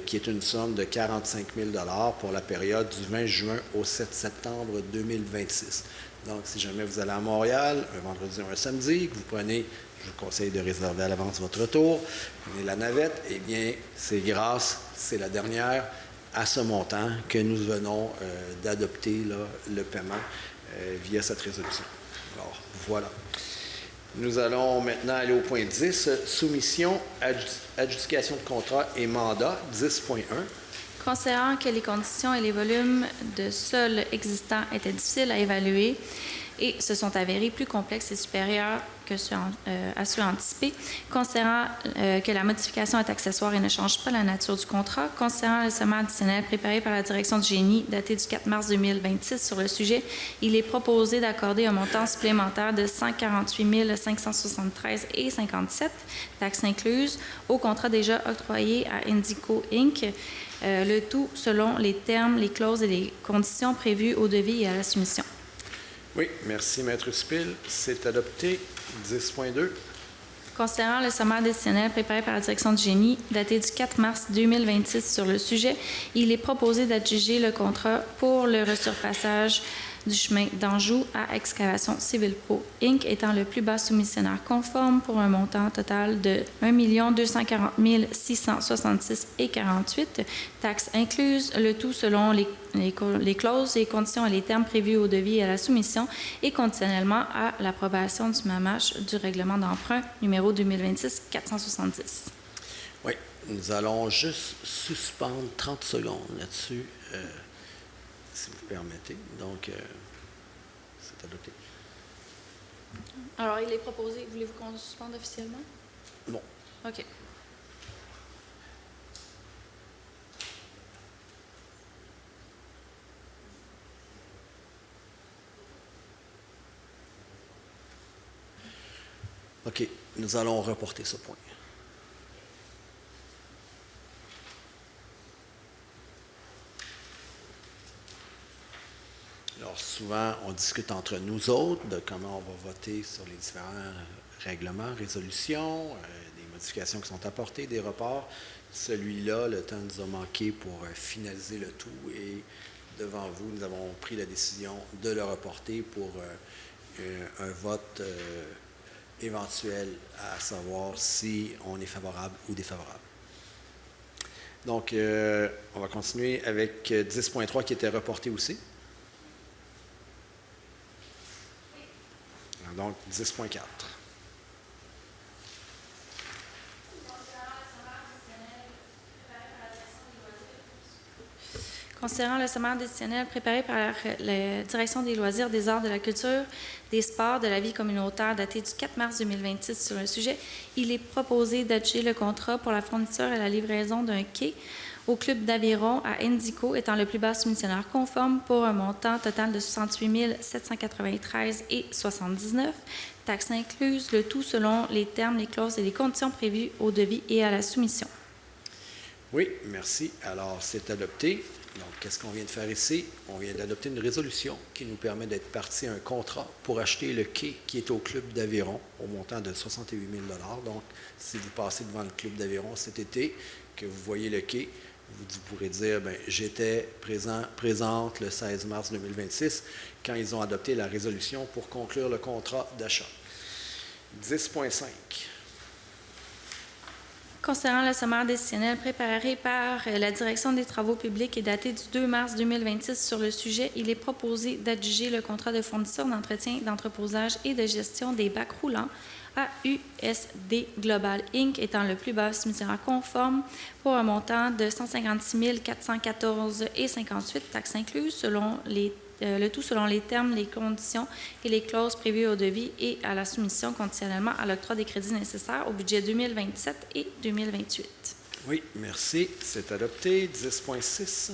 qui est une somme de 45 000 $ pour la période du 20 juin au 7 septembre 2026. Donc, si jamais vous allez à Montréal, un vendredi ou un samedi, que vous prenez, je vous conseille de réserver à l'avance votre retour, prenez la navette, eh bien, c'est la dernière, à ce montant que nous venons d'adopter le paiement via cette résolution. Alors, voilà. Nous allons maintenant aller au point 10, soumission, adjudication de contrat et mandat, 10.1. Considérant que les conditions et les volumes de sol existants étaient difficiles à évaluer et se sont avérés plus complexes et supérieurs à ceux anticipés, considérant que la modification est accessoire et ne change pas la nature du contrat, considérant le sommaire additionnel préparé par la Direction du génie daté du 4 mars 2026 sur le sujet, il est proposé d'accorder un montant supplémentaire de 148 573,57 taxes incluses au contrat déjà octroyé à Indico Inc., le tout selon les termes, les clauses et les conditions prévues au devis et à la soumission. Oui, merci, Maître Spil. C'est adopté. 10.2. Considérant le sommaire additionnel préparé par la Direction du génie daté du 4 mars 2026 sur le sujet, il est proposé d'adjuger le contrat pour le resurfaçage du chemin d'Anjou à Excavation Civil Pro Inc. étant le plus bas soumissionnaire conforme pour un montant total de 1 240 666,48 taxes incluses, le tout selon les clauses et conditions et les termes prévus au devis et à la soumission et conditionnellement à l'approbation du MAMACH du règlement d'emprunt numéro 2026-470. Oui, nous allons juste suspendre 30 secondes là-dessus. Si vous permettez. Donc, c'est adopté. Alors, il est proposé. Voulez-vous qu'on suspende officiellement? Non. OK. OK, nous allons reporter ce point. Alors, souvent, on discute entre nous autres de comment on va voter sur les différents règlements, résolutions, des modifications qui sont apportées, des reports. Celui-là, le temps nous a manqué pour finaliser le tout et devant vous, nous avons pris la décision de le reporter pour un vote éventuel à savoir si on est favorable ou défavorable. Donc, on va continuer avec 10.3 qui était reporté aussi. Donc, 10.4. Considérant le sommaire décisionnel préparé par la Direction des loisirs, des arts, de la culture, des sports, de la vie communautaire daté du 4 mars 2026 sur le sujet, il est proposé d'adjuger le contrat pour la fourniture et la livraison d'un quai au club d'aviron à Indico, étant le plus bas soumissionnaire conforme pour un montant total de 68 793,79 $, taxes incluses, le tout selon les termes, les clauses et les conditions prévues au devis et à la soumission. Oui, merci. Alors, c'est adopté. Donc, qu'est-ce qu'on vient de faire ici? On vient d'adopter une résolution qui nous permet d'être partie à un contrat pour acheter le quai qui est au club d'Aviron au montant de 68 000 $. Donc, si vous passez devant le club d'Aviron cet été, que vous voyez le quai, vous pourrez dire, bien, j'étais présente le 16 mars 2026 quand ils ont adopté la résolution pour conclure le contrat d'achat. 10.5. Concernant le sommaire décisionnel préparé par la Direction des travaux publics et daté du 2 mars 2026 sur le sujet, il est proposé d'adjuger le contrat de fourniture, d'entretien, d'entreposage et de gestion des bacs roulants à USD Global Inc. étant le plus bas soumissionnaire conforme pour un montant de 156 414,58 $, taxes incluses, le tout selon les termes, les conditions et les clauses prévues au devis et à la soumission conditionnellement à l'octroi des crédits nécessaires au budget 2027 et 2028. Oui, merci. C'est adopté. 10.6.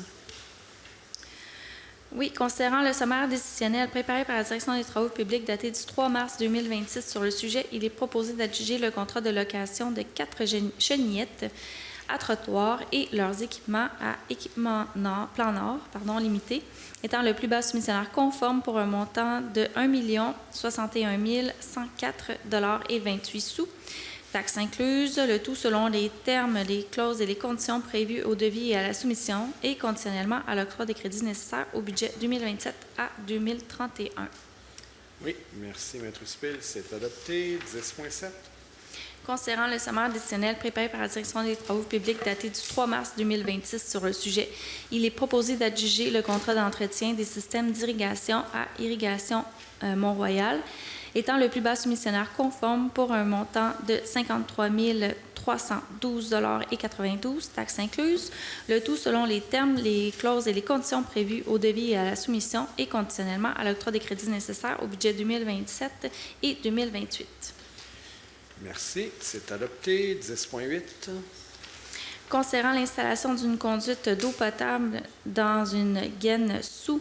Oui, concernant le sommaire décisionnel préparé par la Direction des travaux publics daté du 3 mars 2026 sur le sujet, il est proposé d'adjuger le contrat de location de 4 chenillettes à trottoir et leurs équipements à Équipement Plan Nord limité, étant le plus bas soumissionnaire conforme pour un montant de 1 061 104,28 $, taxes incluses, le tout selon les termes, les clauses et les conditions prévues au devis et à la soumission et conditionnellement à l'octroi des crédits nécessaires au budget 2027 à 2031. Oui, merci, Maître Spil. C'est adopté. 10.7. Concernant le sommaire décisionnel préparé par la Direction des travaux publics daté du 3 mars 2026 sur le sujet, il est proposé d'adjuger le contrat d'entretien des systèmes d'irrigation à Irrigation Mont-Royal, étant le plus bas soumissionnaire conforme pour un montant de 53 312,92 $, taxes incluses, le tout selon les termes, les clauses et les conditions prévues au devis et à la soumission et conditionnellement à l'octroi des crédits nécessaires au budget 2027 et 2028. Merci. C'est adopté. 10.8. Concernant l'installation d'une conduite d'eau potable dans une gaine sous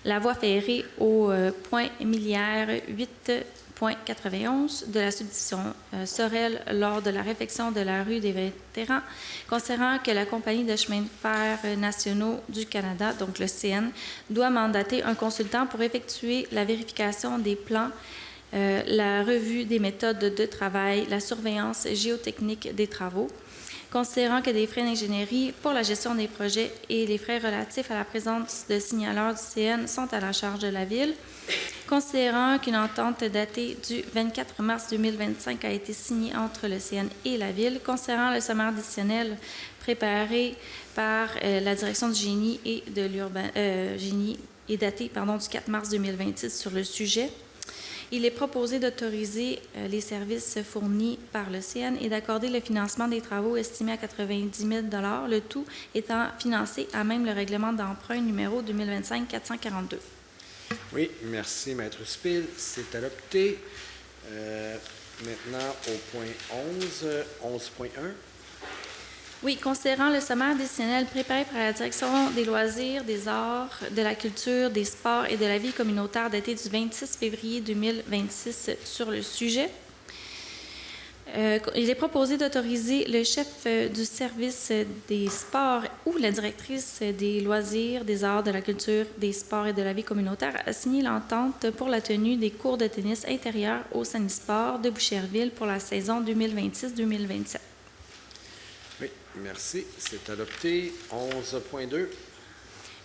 la voie ferrée au point milliaire 8.91 de la subdivision Sorel lors de la réfection de la rue des Vétérans, considérant que la Compagnie de chemins de fer nationaux du Canada, donc le CN, doit mandater un consultant pour effectuer la vérification des plans, la revue des méthodes de travail, la surveillance géotechnique des travaux, considérant que des frais d'ingénierie pour la gestion des projets et les frais relatifs à la présence de signaleurs du CN sont à la charge de la Ville, considérant qu'une entente datée du 24 mars 2025 a été signée entre le CN et la Ville, considérant le sommaire décisionnel préparé par la Direction du génie et de génie et daté du 4 mars 2026 sur le sujet. Il est proposé d'autoriser les services fournis par le CN et d'accorder le financement des travaux estimés à 90 000 $, le tout étant financé à même le règlement d'emprunt numéro 2025-442. Oui, merci, Maître Spil. C'est adopté. Maintenant, au point 11, 11.1. Oui, considérant le sommaire décisionnel préparé par la Direction des loisirs, des arts, de la culture, des sports et de la vie communautaire daté du 26 février 2026 sur le sujet, il est proposé d'autoriser le chef du service des sports ou la directrice des loisirs, des arts, de la culture, des sports et de la vie communautaire à signer l'entente pour la tenue des cours de tennis intérieur au Sanisport de Boucherville pour la saison 2026-2027. Oui, merci. C'est adopté. 11.2.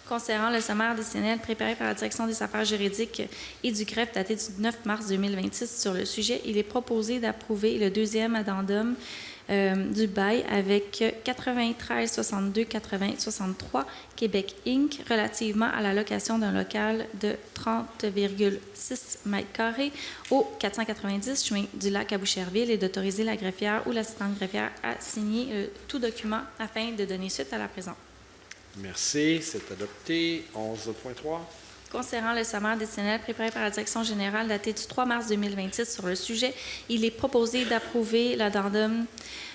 Concernant le sommaire décisionnel préparé par la Direction des affaires juridiques et du greffe daté du 9 mars 2026 sur le sujet, il est proposé d'approuver le deuxième addendum du bail avec 93 62 80 63 Québec Inc. relativement à la location d'un local de 30,6 m² au 490 chemin du Lac à Boucherville et d'autoriser la greffière ou l'assistante greffière à signer tout document afin de donner suite à la présente. Merci. C'est adopté. 11.3. Concernant le sommaire décisionnel préparé par la Direction générale daté du 3 mars 2026 sur le sujet, il est proposé d'approuver l'addendum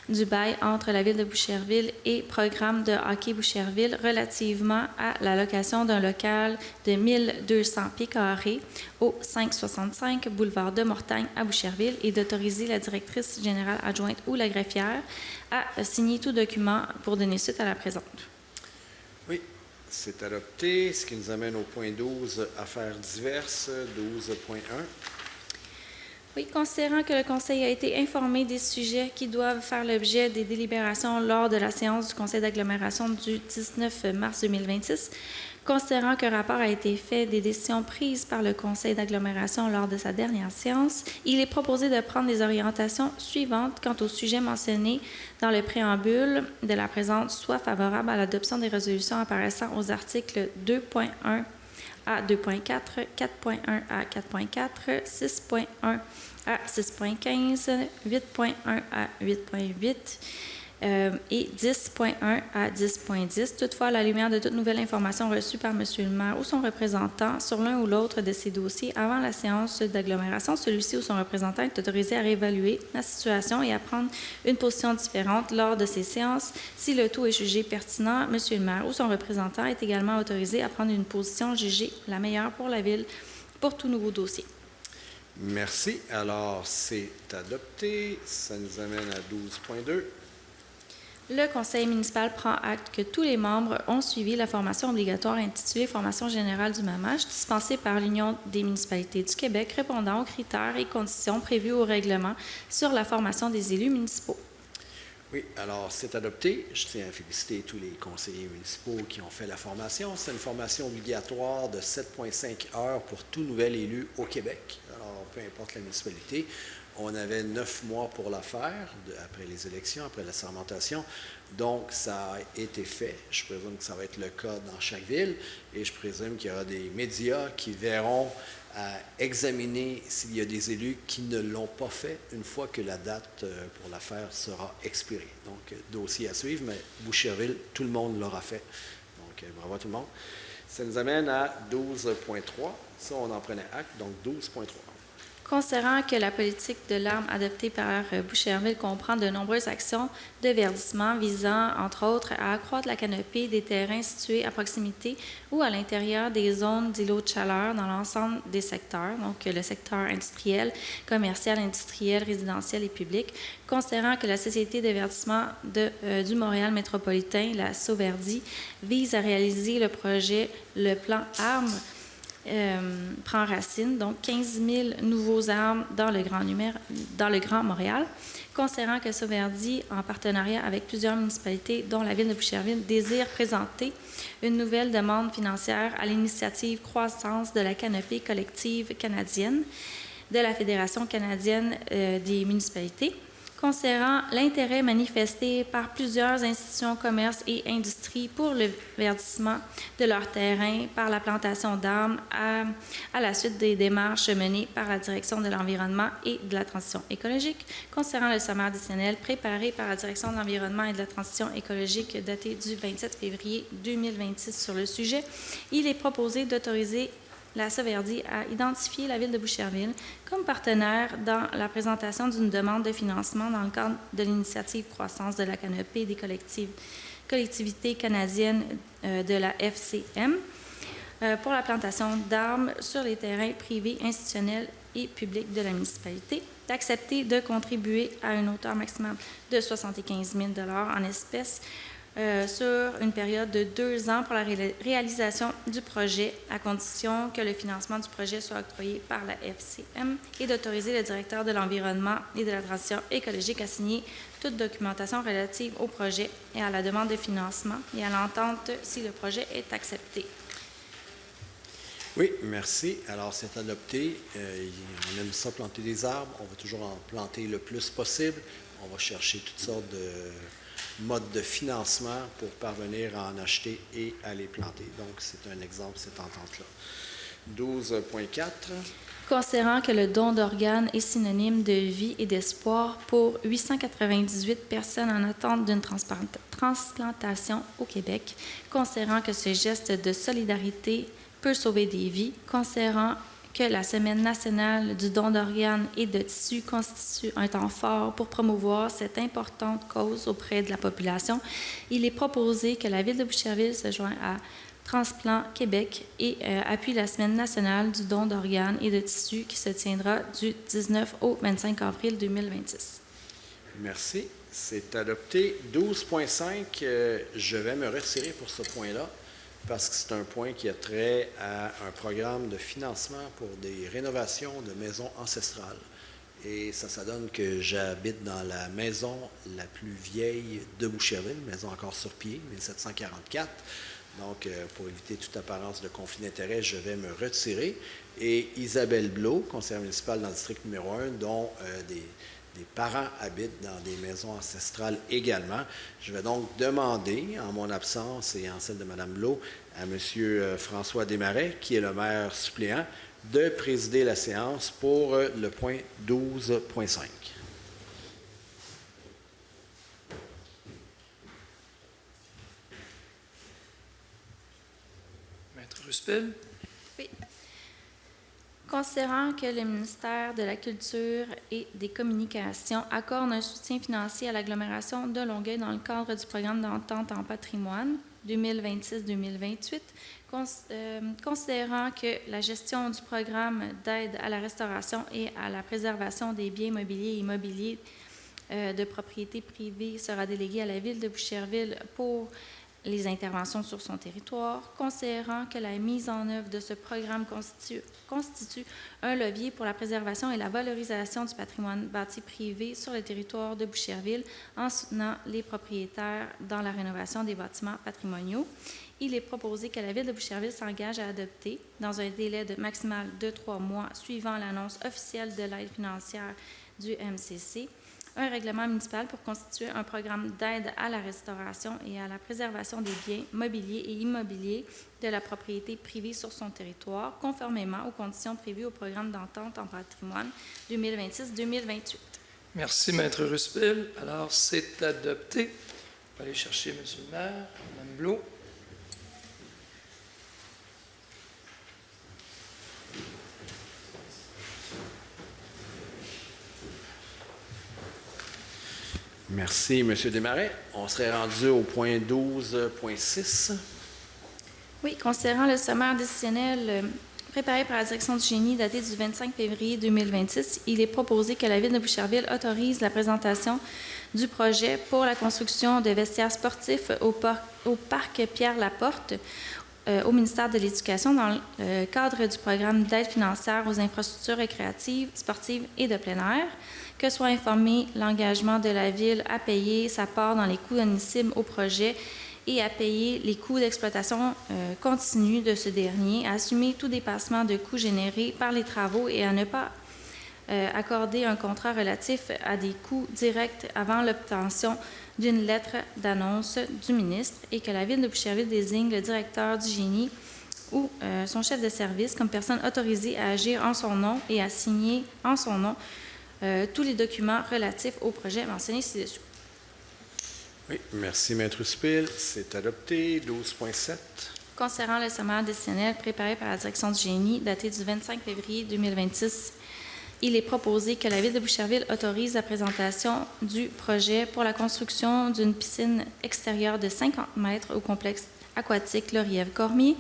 du bail entre la Ville de Boucherville et Programme de hockey Boucherville relativement à la location d'un local de 1200 pieds carrés au 565 boulevard de Mortagne à Boucherville et d'autoriser la directrice générale adjointe ou la greffière à signer tout document pour donner suite à la présente. Oui, c'est adopté, ce qui nous amène au point 12, affaires diverses, 12.1. Oui, considérant que le Conseil a été informé des sujets qui doivent faire l'objet des délibérations lors de la séance du Conseil d'agglomération du 19 mars 2026, considérant qu'un rapport a été fait des décisions prises par le Conseil d'agglomération lors de sa dernière séance, il est proposé de prendre les orientations suivantes quant aux sujets mentionnés dans le préambule de la présente, soit favorable à l'adoption des résolutions apparaissant aux articles 2.1 à 2.4, 4.1 à 4.4, 6.1 à 6.15, 8.1 à 8.8 et 10.1 à 10.10. Toutefois, à la lumière de toute nouvelle information reçue par M. le maire ou son représentant sur l'un ou l'autre de ces dossiers avant la séance d'agglomération, celui-ci ou son représentant est autorisé à réévaluer la situation et à prendre une position différente lors de ces séances. Si le tout est jugé pertinent, M. le maire ou son représentant est également autorisé à prendre une position jugée la meilleure pour la Ville pour tout nouveau dossier. Merci. Alors, c'est adopté. Ça nous amène à 12.2. Le Conseil municipal prend acte que tous les membres ont suivi la formation obligatoire intitulée Formation générale du MAMACH dispensée par l'Union des municipalités du Québec répondant aux critères et conditions prévus au règlement sur la formation des élus municipaux. Oui, alors c'est adopté. Je tiens à féliciter tous les conseillers municipaux qui ont fait la formation. C'est une formation obligatoire de 7,5 heures pour tout nouvel élu au Québec. Alors, peu importe la municipalité. On avait 9 mois pour la faire, après les élections, après la sermentation. Donc, ça a été fait. Je présume que ça va être le cas dans chaque ville. Et je présume qu'il y aura des médias qui verront examiner s'il y a des élus qui ne l'ont pas fait une fois que la date pour la faire sera expirée. Donc, dossier à suivre, mais Boucherville, tout le monde l'aura fait. Donc, bravo à tout le monde. Ça nous amène à 12.3. Ça, on en prenait acte, donc 12.3. Considérant que la politique de l'arme adoptée par Boucherville comprend de nombreuses actions de verdissement visant, entre autres, à accroître la canopée des terrains situés à proximité ou à l'intérieur des zones d'îlots de chaleur dans l'ensemble des secteurs, donc le secteur industriel, commercial, industriel, résidentiel et public, considérant que la Société de verdissement du Montréal métropolitain, la SOVERDI, vise à réaliser le projet Le Plan Armes, prend racine, donc 15 000 nouveaux arbres dans le Grand Montréal, considérant que Sauverdi, en partenariat avec plusieurs municipalités, dont la Ville de Boucherville, désire présenter une nouvelle demande financière à l'initiative Croissance de la canopée collective canadienne de la Fédération canadienne des municipalités, considérant l'intérêt manifesté par plusieurs institutions, commerces et industries pour le verdissement de leurs terrains par la plantation d'arbres à la suite des démarches menées par la Direction de l'environnement et de la transition écologique, concernant le sommaire additionnel préparé par la Direction de l'environnement et de la transition écologique daté du 27 février 2026 sur le sujet, il est proposé d'autoriser la SOVERDI a identifié la Ville de Boucherville comme partenaire dans la présentation d'une demande de financement dans le cadre de l'initiative Croissance de la canopée des collectivités canadiennes de la FCM pour la plantation d'arbres sur les terrains privés, institutionnels et publics de la municipalité, d'accepter de contribuer à une hauteur maximale de 75 000 $ en espèces sur une période de 2 ans pour la réalisation du projet, à condition que le financement du projet soit octroyé par la FCM, et d'autoriser le directeur de l'Environnement et de la Transition écologique à signer toute documentation relative au projet et à la demande de financement et à l'entente si le projet est accepté. Oui, merci. Alors, c'est adopté. On aime ça planter des arbres. On va toujours en planter le plus possible. On va chercher toutes sortes de modes de financement pour parvenir à en acheter et à les planter. Donc, c'est un exemple, cette entente-là. 12.4. Considérant que le don d'organes est synonyme de vie et d'espoir pour 898 personnes en attente d'une transplantation au Québec, considérant que ce geste de solidarité peut sauver des vies, considérant que la Semaine nationale du don d'organes et de tissus constitue un temps fort pour promouvoir cette importante cause auprès de la population, il est proposé que la Ville de Boucherville se joigne à Transplant Québec et appuie la Semaine nationale du don d'organes et de tissus qui se tiendra du 19 au 25 avril 2026. Merci. C'est adopté. 12.5, je vais me retirer pour ce point-là, parce que c'est un point qui a trait à un programme de financement pour des rénovations de maisons ancestrales. Et ça donne que j'habite dans la maison la plus vieille de Boucherville, maison encore sur pied, 1744. Donc, pour éviter toute apparence de conflit d'intérêts, je vais me retirer. Et Isabelle Blot, conseillère municipale dans le district numéro 1, dont des parents habitent dans des maisons ancestrales également. Je vais donc demander, en mon absence et en celle de Mme Blot, à M. François Desmarais, qui est le maire suppléant, de présider la séance pour le point 12.5. Maître Ruspel. Oui. Considérant que le ministère de la Culture et des Communications accorde un soutien financier à l'agglomération de Longueuil dans le cadre du programme d'entente en patrimoine 2026-2028, considérant que la gestion du programme d'aide à la restauration et à la préservation des biens mobiliers et immobiliers de propriété privée sera déléguée à la Ville de Boucherville pour les interventions sur son territoire, considérant que la mise en œuvre de ce programme constitue un levier pour la préservation et la valorisation du patrimoine bâti privé sur le territoire de Boucherville en soutenant les propriétaires dans la rénovation des bâtiments patrimoniaux. Il est proposé que la Ville de Boucherville s'engage à adopter, dans un délai de maximal de 3 mois suivant l'annonce officielle de l'aide financière du MCC, un règlement municipal pour constituer un programme d'aide à la restauration et à la préservation des biens mobiliers et immobiliers de la propriété privée sur son territoire, conformément aux conditions prévues au programme d'entente en patrimoine 2026-2028. Merci, Maître Ruspel. Alors, c'est adopté. On va aller chercher M. le maire, Mme Blot. Merci, M. Desmarais. On serait rendu au point 12.6. Oui, considérant le sommaire décisionnel préparé par la direction du génie daté du 25 février 2026, il est proposé que la Ville de Boucherville autorise la présentation du projet pour la construction de vestiaires sportifs au parc Pierre-Laporte au ministère de l'Éducation dans le cadre du programme d'aide financière aux infrastructures récréatives, sportives et de plein air, que soit informé l'engagement de la Ville à payer sa part dans les coûts admissibles au projet et à payer les coûts d'exploitation continue de ce dernier, à assumer tout dépassement de coûts générés par les travaux et à ne pas accorder un contrat relatif à des coûts directs avant l'obtention d'une lettre d'annonce du ministre, et que la Ville de Boucherville désigne le directeur du génie ou son chef de service comme personne autorisée à agir en son nom et à signer en son nom tous les documents relatifs au projet mentionnés ci-dessus. Oui, merci, Maître Ruspel. C'est adopté. 12.7. Concernant le sommaire décisionnel préparé par la Direction du génie, daté du 25 février 2026, il est proposé que la Ville de Boucherville autorise la présentation du projet pour la construction d'une piscine extérieure de 50 mètres au complexe aquatique Lauriève-Cormier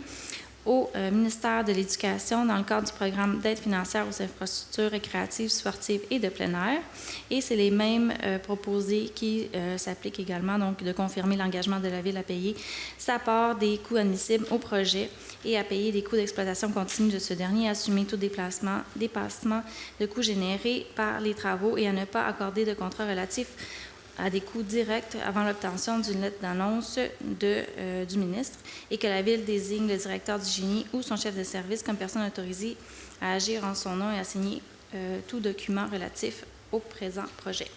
au ministère de l'Éducation dans le cadre du programme d'aide financière aux infrastructures récréatives, sportives et de plein air. Et c'est les mêmes proposés qui s'appliquent également, donc de confirmer l'engagement de la Ville à payer sa part des coûts admissibles au projet et à payer les coûts d'exploitation continue de ce dernier, à assumer tout dépassement de coûts générés par les travaux et à ne pas accorder de contrat relatif à des coûts directs avant l'obtention d'une lettre d'annonce du ministre et que la Ville désigne le directeur du génie ou son chef de service comme personne autorisée à agir en son nom et à signer tout document relatif au présent projet.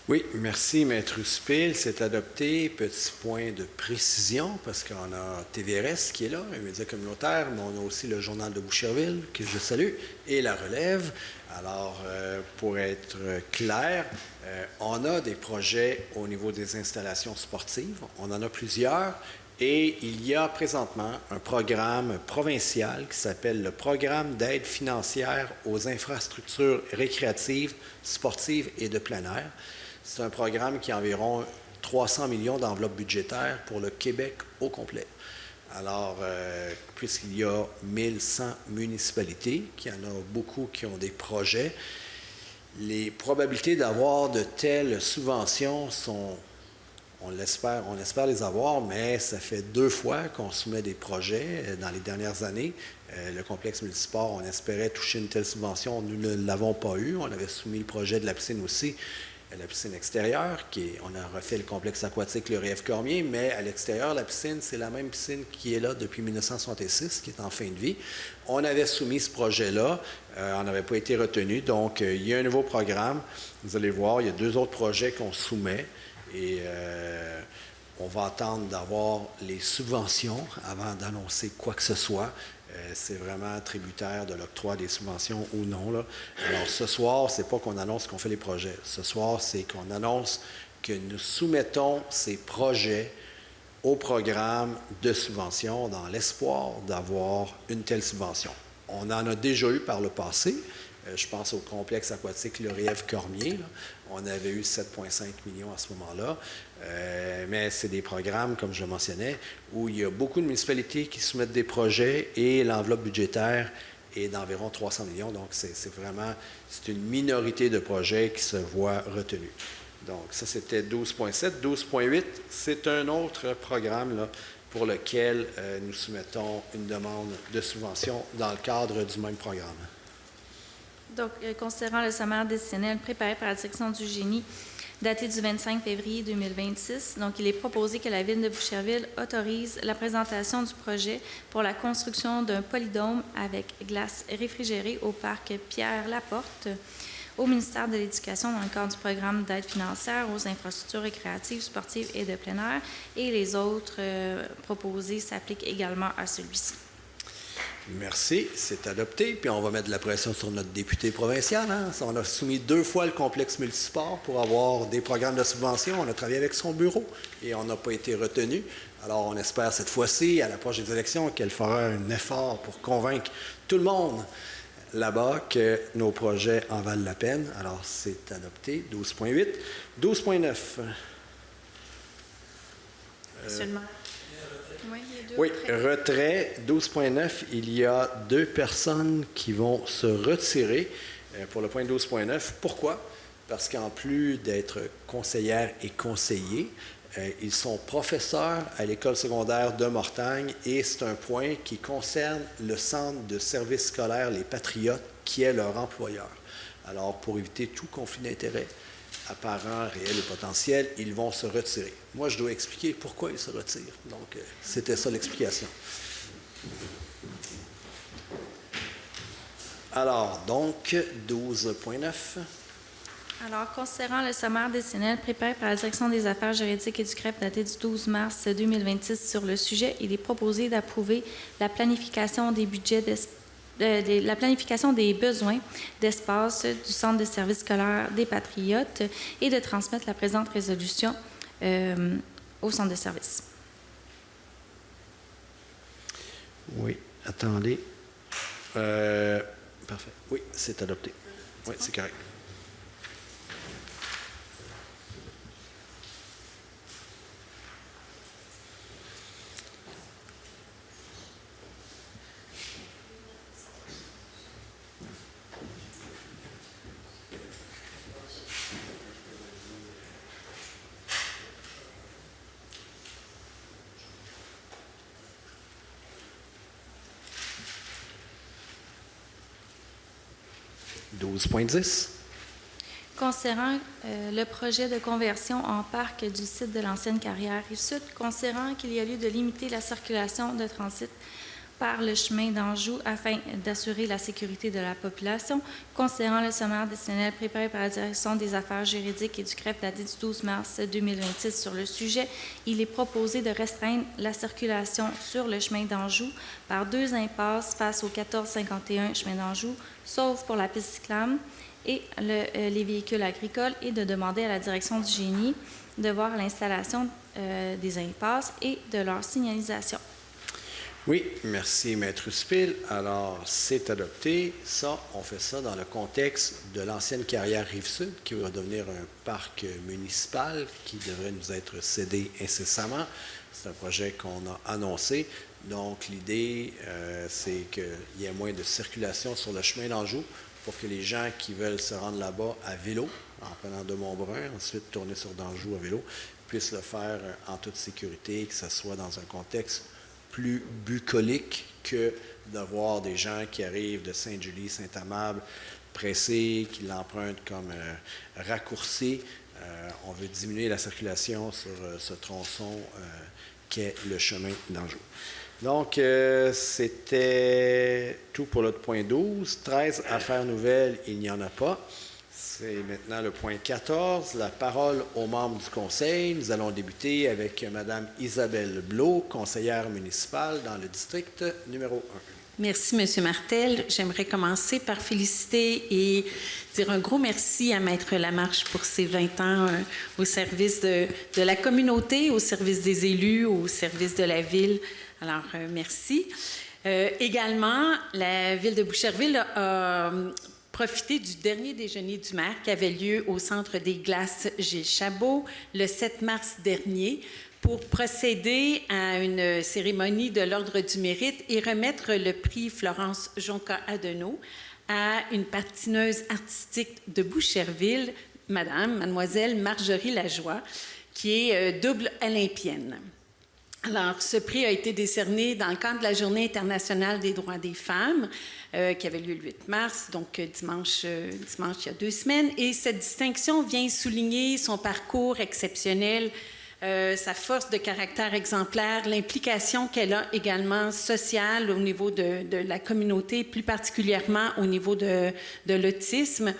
Oui, merci, Maître Houspil. C'est adopté. Petit point de précision, parce qu'on a TVRS qui est là, un média communautaire, mais on a aussi le Journal de Boucherville, que je salue, et La Relève. Alors, pour être clair, on a des projets au niveau des installations sportives. On en a plusieurs. Et il y a présentement un programme provincial qui s'appelle le Programme d'aide financière aux infrastructures récréatives, sportives et de plein air. C'est un programme qui a environ 300 millions d'enveloppes budgétaires pour le Québec au complet. Alors, puisqu'il y a 1100 municipalités, qu'il y en a beaucoup qui ont des projets, les probabilités d'avoir de telles subventions sont, on espère les avoir, mais ça fait 2 fois qu'on soumet des projets dans les dernières années. Le complexe multisport, on espérait toucher une telle subvention, nous ne l'avons pas eu. On avait soumis le projet de la piscine aussi, la piscine extérieure, on a refait le complexe aquatique Lauriève-Cormier, mais à l'extérieur, la piscine, c'est la même piscine qui est là depuis 1966, qui est en fin de vie. On avait soumis ce projet-là, on n'avait pas été retenu, donc il y a un nouveau programme. Vous allez voir, il y a 2 autres projets qu'on soumet et on va attendre d'avoir les subventions avant d'annoncer quoi que ce soit. C'est vraiment tributaire de l'octroi des subventions ou non, là. Alors, ce soir, ce n'est pas qu'on annonce qu'on fait les projets. Ce soir, c'est qu'on annonce que nous soumettons ces projets au programme de subvention dans l'espoir d'avoir une telle subvention. On en a déjà eu par le passé. Je pense au complexe aquatique Lauriève-Cormier. On avait eu 7,5 millions à ce moment-là. Mais c'est des programmes, comme je le mentionnais, où il y a beaucoup de municipalités qui soumettent des projets et l'enveloppe budgétaire est d'environ 300 millions. Donc, c'est une minorité de projets qui se voient retenus. Donc, ça, c'était 12,7. 12,8, c'est un autre programme là, pour lequel nous soumettons une demande de subvention dans le cadre du même programme. Donc, considérant le sommaire décisionnel préparé par la Direction du génie, daté du 25 février 2026, donc il est proposé que la Ville de Boucherville autorise la présentation du projet pour la construction d'un polydôme avec glace réfrigérée au parc Pierre-Laporte au ministère de l'Éducation dans le cadre du programme d'aide financière aux infrastructures récréatives, sportives et de plein air. Et les autres proposés s'appliquent également à celui-ci. Merci, c'est adopté. Puis on va mettre de la pression sur notre député provincial. Hein? On a soumis 2 fois le complexe multisport pour avoir des programmes de subvention. On a travaillé avec son bureau et on n'a pas été retenu. Alors on espère cette fois-ci, à l'approche des élections, qu'elle fera un effort pour convaincre tout le monde là-bas que nos projets en valent la peine. Alors c'est adopté. 12,8. 12,9. Monsieur le maire. Oui, retrait 12,9. Il y a 2 personnes qui vont se retirer pour le point 12,9. Pourquoi? Parce qu'en plus d'être conseillères et conseillers, ils sont professeurs à l'école secondaire de Mortagne et c'est un point qui concerne le centre de services scolaires Les Patriotes qui est leur employeur. Alors, pour éviter tout conflit d'intérêts apparent, réel et potentiel, ils vont se retirer. Moi, je dois expliquer pourquoi ils se retirent. Donc, c'était ça l'explication. Alors, donc, 12,9. Alors, considérant le sommaire décisionnel préparé par la Direction des affaires juridiques et du CREP daté du 12 mars 2026 sur le sujet, il est proposé d'approuver la planification des budgets la planification des besoins d'espace du Centre de services scolaires des Patriotes et de transmettre la présente résolution au Centre de services. Oui, attendez. Parfait. Oui, c'est adopté. Oui, c'est correct. Concernant le projet de conversion en parc du site de l'ancienne carrière Rive-Sud, considérant qu'il y a lieu de limiter la circulation de transit par le chemin d'Anjou afin d'assurer la sécurité de la population, considérant le sommaire décisionnel préparé par la Direction des affaires juridiques et du CREF daté du 12 mars 2026 sur le sujet, il est proposé de restreindre la circulation sur le chemin d'Anjou par 2 impasses face au 1451 chemin d'Anjou, sauf pour la piste cyclable et les véhicules agricoles, et de demander à la Direction du génie de voir l'installation des impasses et de leur signalisation. Oui, merci, Maître Spil. Alors, c'est adopté. Ça, on fait ça dans le contexte de l'ancienne carrière Rive-Sud, qui va devenir un parc municipal qui devrait nous être cédé incessamment. C'est un projet qu'on a annoncé. Donc, l'idée, c'est qu'il y ait moins de circulation sur le chemin d'Anjou pour que les gens qui veulent se rendre là-bas à vélo, en prenant de Montbrun, ensuite tourner sur d'Anjou à vélo, puissent le faire en toute sécurité, que ce soit dans un contexte plus bucolique que d'avoir des gens qui arrivent de Sainte-Julie, Saint-Amable, pressés, qui l'empruntent comme raccourci. On veut diminuer la circulation sur ce tronçon qu'est le chemin d'Anjou. Donc, c'était tout pour le point 12. 13 affaires nouvelles, il n'y en a pas. C'est maintenant le point 14, la parole aux membres du Conseil. Nous allons débuter avec Mme Isabelle Blot, conseillère municipale dans le district numéro 1. Merci, M. Martel. J'aimerais commencer par féliciter et dire un gros merci à Maître Lamarche pour ses 20 ans au service de la communauté, au service des élus, au service de la ville. Alors, merci. Également, la ville de Boucherville a profité du dernier déjeuner du maire qui avait lieu au Centre des glaces Gilles Chabot le 7 mars dernier pour procéder à une cérémonie de l'Ordre du mérite et remettre le prix Florence Jonca-Adenau à une patineuse artistique de Boucherville, mademoiselle Marjorie Lajoie, qui est double olympienne. Alors, ce prix a été décerné dans le cadre de la Journée internationale des droits des femmes, qui avait lieu le 8 mars, donc dimanche, il y a 2 semaines. Et cette distinction vient souligner son parcours exceptionnel, sa force de caractère exemplaire, l'implication qu'elle a également sociale au niveau de la communauté, plus particulièrement au niveau de l'autisme.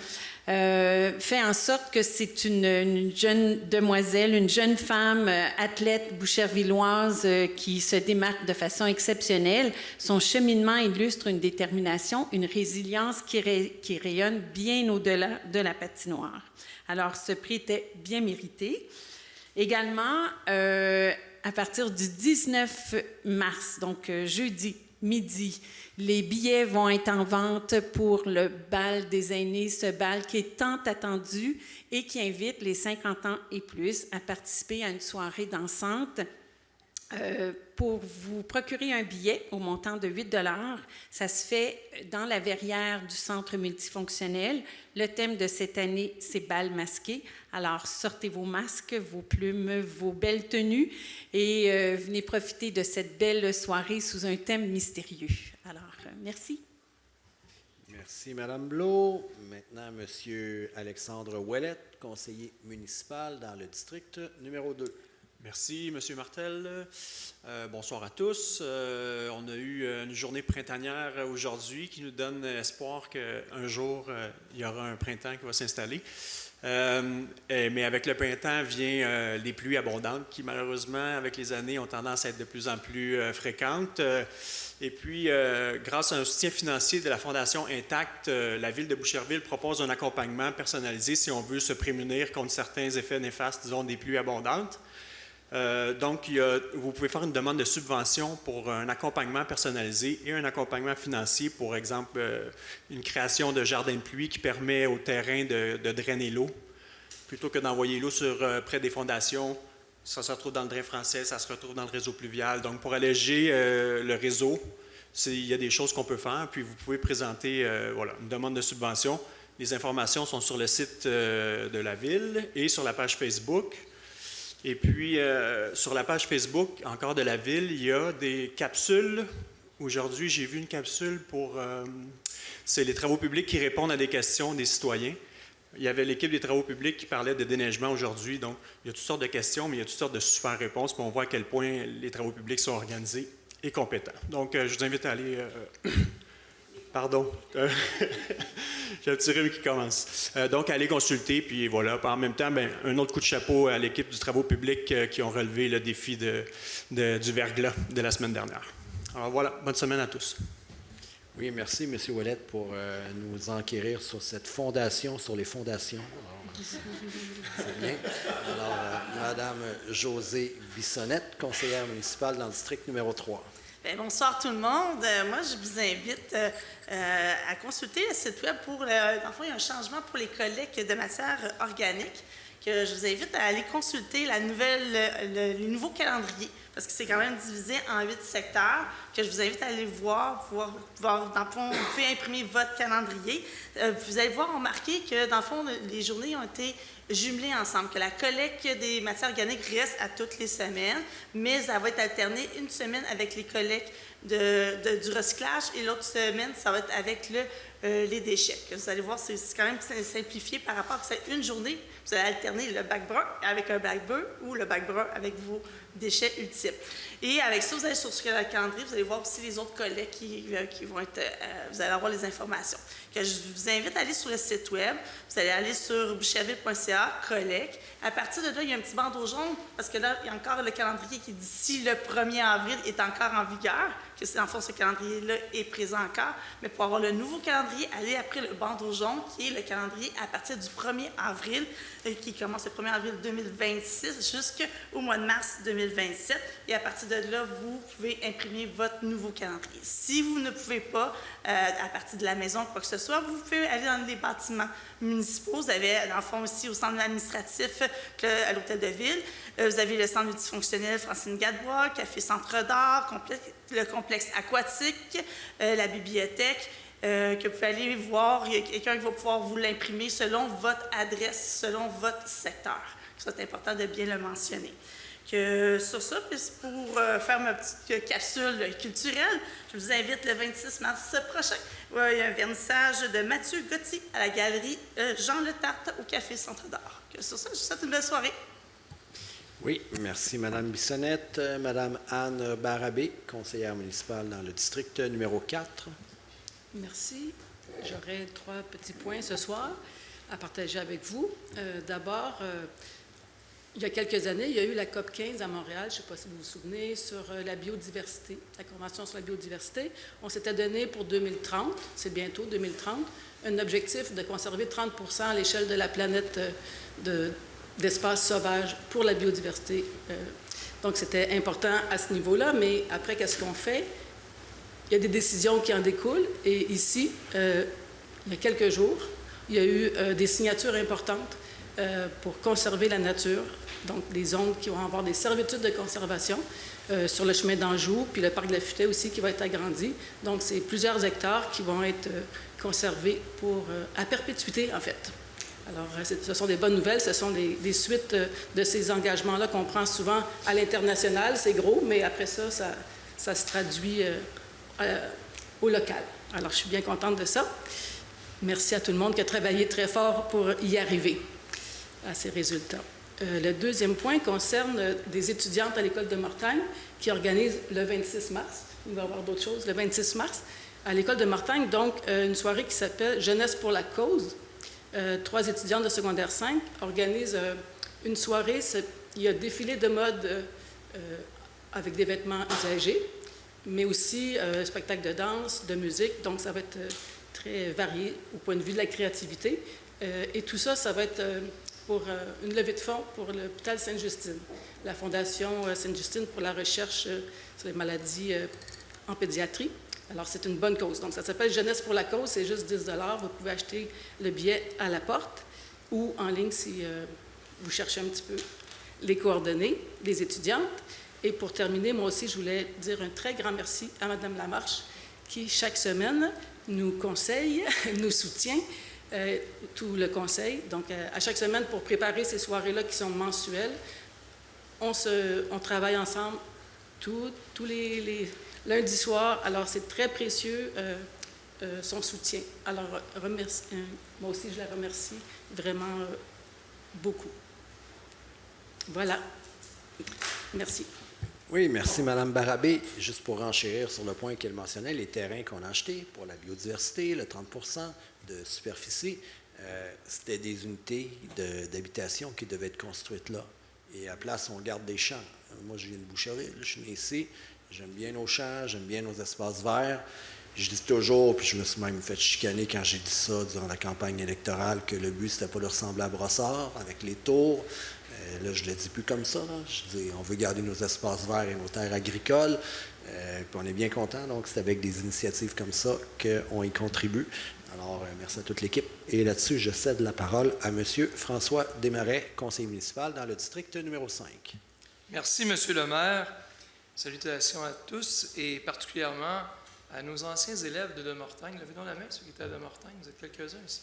Fait en sorte que c'est une jeune demoiselle, une jeune femme athlète bouchervilloise qui se démarque de façon exceptionnelle. Son cheminement illustre une détermination, une résilience qui rayonne bien au-delà de la patinoire. Alors, ce prix était bien mérité. Également, à partir du 19 mars, donc jeudi midi, les billets vont être en vente pour le bal des aînés, ce bal qui est tant attendu et qui invite les 50 ans et plus à participer à une soirée dansante. Pour vous procurer un billet au montant de 8 $, ça se fait dans la verrière du centre multifonctionnel. Le thème de cette année, c'est bal masqué. Alors, sortez vos masques, vos plumes, vos belles tenues et venez profiter de cette belle soirée sous un thème mystérieux. Alors, merci. Merci, Mme Blot. Maintenant, M. Alexandre Ouellette, conseiller municipal dans le district numéro 2. Merci, M. Martel. Bonsoir à tous. On a eu une journée printanière aujourd'hui qui nous donne espoir qu'un jour, il y aura un printemps qui va s'installer. Mais avec le printemps vient les pluies abondantes qui, malheureusement, avec les années, ont tendance à être de plus en plus fréquentes. Et puis, grâce à un soutien financier de la Fondation Intact, la Ville de Boucherville propose un accompagnement personnalisé si on veut se prémunir contre certains effets néfastes, disons, des pluies abondantes. Donc, vous pouvez faire une demande de subvention pour un accompagnement personnalisé et un accompagnement financier, pour exemple, une création de jardin de pluie qui permet au terrain de drainer l'eau. Plutôt que d'envoyer l'eau près des fondations, ça se retrouve dans le drain français, ça se retrouve dans le réseau pluvial. Donc, pour alléger le réseau, il y a des choses qu'on peut faire, puis vous pouvez présenter une demande de subvention. Les informations sont sur le site de la Ville et sur la page Facebook. Et puis, sur la page Facebook, encore de la Ville, il y a des capsules. Aujourd'hui, j'ai vu une capsule pour... c'est les travaux publics qui répondent à des questions des citoyens. Il y avait l'équipe des travaux publics qui parlait de déneigement aujourd'hui. Donc, il y a toutes sortes de questions, mais il y a toutes sortes de super réponses. Puis on voit à quel point les travaux publics sont organisés et compétents. Donc, je vous invite à aller... Pardon. J'ai un petit rhume qui commence. Donc, allez consulter, puis voilà. En même temps, un autre coup de chapeau à l'équipe du travaux publics qui ont relevé le défi du verglas de la semaine dernière. Alors voilà, bonne semaine à tous. Oui, merci, M. Ouellet, pour nous enquérir sur cette fondation, sur les fondations. Alors, c'est bien. Alors, Mme Josée Bissonnette, conseillère municipale dans le district numéro 3. Bien, bonsoir tout le monde. Moi, je vous invite à consulter le site web pour... dans le fond, il y a un changement pour les collectes de matières organiques. Que je vous invite à aller consulter le nouveau calendrier, parce que c'est quand même divisé en 8 secteurs, que je vous invite à aller voir dans le fond, vous pouvez imprimer votre calendrier. Vous allez voir remarquer que, dans le fond, les journées ont été jumelées ensemble, que la collecte des matières organiques reste à toutes les semaines, mais ça va être alterné une semaine avec les collectes du recyclage et l'autre semaine, ça va être avec les déchets. Vous allez voir, c'est quand même simplifié par rapport à cette une journée. Vous allez alterner le bac brun avec un bac bleu ou le bac brun avec vos déchets ultimes. Et avec ça, vous allez sur le calendrier, vous allez voir aussi les autres collectes qui vont être... vous allez avoir les informations. Que je vous invite à aller sur le site web. Vous allez aller sur boucherville.ca, collecte. À partir de là, il y a un petit bandeau jaune, parce que là, il y a encore le calendrier qui, d'ici le 1er avril, est encore en vigueur, que c'est en fond, ce calendrier-là est présent encore. Mais pour avoir le nouveau calendrier, allez après le bandeau jaune, qui est le calendrier à partir du 1er avril, qui commence le 1er avril 2026 jusqu'au mois de mars 2027. Et à partir de là, vous pouvez imprimer votre nouveau calendrier. Si vous ne pouvez pas, à partir de la maison, quoi que ce soit, vous pouvez aller dans les bâtiments municipaux. Vous avez, dans le fond, aussi au centre administratif, à l'Hôtel de Ville. Vous avez le centre multifonctionnel Francine Gadebois, Café Centre d'Art, le complexe aquatique, la bibliothèque, que vous pouvez aller voir. Il y a quelqu'un qui va pouvoir vous l'imprimer selon votre adresse, selon votre secteur. C'est important de bien le mentionner. Sur ça, pour faire ma petite capsule culturelle, je vous invite le 26 mars prochain. Il y a un vernissage de Mathieu Gauthier à la galerie Jean Le Tarte au Café Centre d'Art. Sur ça, je vous souhaite une belle soirée. Oui, merci Mme Bissonnette. Mme Anne Barabé, conseillère municipale dans le district numéro 4. Merci. J'aurai 3 petits points ce soir à partager avec vous. D'abord, il y a quelques années, il y a eu la COP 15 à Montréal, je ne sais pas si vous vous souvenez, sur la biodiversité, la Convention sur la biodiversité. On s'était donné pour 2030, c'est bientôt 2030, un objectif de conserver 30% à l'échelle de la planète d'espace sauvage pour la biodiversité. Donc, c'était important à ce niveau-là, mais après, qu'est-ce qu'on fait? Il y a des décisions qui en découlent, et ici, il y a quelques jours, il y a eu des signatures importantes pour conserver la nature, donc des zones qui vont avoir des servitudes de conservation sur le chemin d'Anjou, puis le parc de la Futaie aussi qui va être agrandi. Donc, c'est plusieurs hectares qui vont être conservés à perpétuité, en fait. Alors, ce sont des bonnes nouvelles, ce sont des suites de ces engagements-là qu'on prend souvent à l'international, c'est gros, mais après ça, ça se traduit au local. Alors, je suis bien contente de ça. Merci à tout le monde qui a travaillé très fort pour y arriver à ces résultats. Le deuxième point concerne des étudiantes à l'École de Mortagne qui organisent le 26 mars, il va y avoir d'autres choses, le 26 mars, à l'École de Mortagne, donc une soirée qui s'appelle « Jeunesse pour la cause ». 3 étudiantes de secondaire 5 organisent une soirée, il y a défilé de mode avec des vêtements usagés, mais aussi spectacle de danse, de musique, donc ça va être très varié au point de vue de la créativité. Et tout ça, ça va être pour une levée de fonds pour l'hôpital Sainte-Justine, la Fondation Sainte-Justine pour la recherche sur les maladies en pédiatrie. Alors, c'est une bonne cause. Donc, ça s'appelle Jeunesse pour la cause, c'est juste 10 $. Vous pouvez acheter le billet à la porte ou en ligne si vous cherchez un petit peu les coordonnées des étudiantes. Et pour terminer, moi aussi, je voulais dire un très grand merci à Mme Lamarche qui, chaque semaine, nous conseille, nous soutient, tout le conseil. Donc, à chaque semaine, pour préparer ces soirées-là qui sont mensuelles, on travaille ensemble tous les lundis soirs. Alors, c'est très précieux, son soutien. Alors, moi aussi, je la remercie vraiment beaucoup. Voilà. Merci. Oui, merci, Mme Barabé. Juste pour renchérir sur le point qu'elle mentionnait, les terrains qu'on a achetés pour la biodiversité, le 30 % de superficie, c'était des unités d'habitation qui devaient être construites là. Et à place, on garde des champs. Moi, je viens de Boucherville, je suis né ici. J'aime bien nos champs, j'aime bien nos espaces verts. Je dis toujours, puis je me suis même fait chicaner quand j'ai dit ça durant la campagne électorale, que le but, c'était pas de ressembler à Brossard avec les tours. Là, je ne le dis plus comme ça. Là. Je dis, on veut garder nos espaces verts et nos terres agricoles. Puis on est bien content. Donc, c'est avec des initiatives comme ça qu'on y contribue. Alors, merci à toute l'équipe. Et là-dessus, je cède la parole à M. François Desmarais, conseiller municipal dans le district numéro 5. Merci, M. le maire. Salutations à tous et particulièrement à nos anciens élèves de Demortagne. Levez donc la main, ceux qui étaient à Demortagne. Vous êtes quelques-uns ici.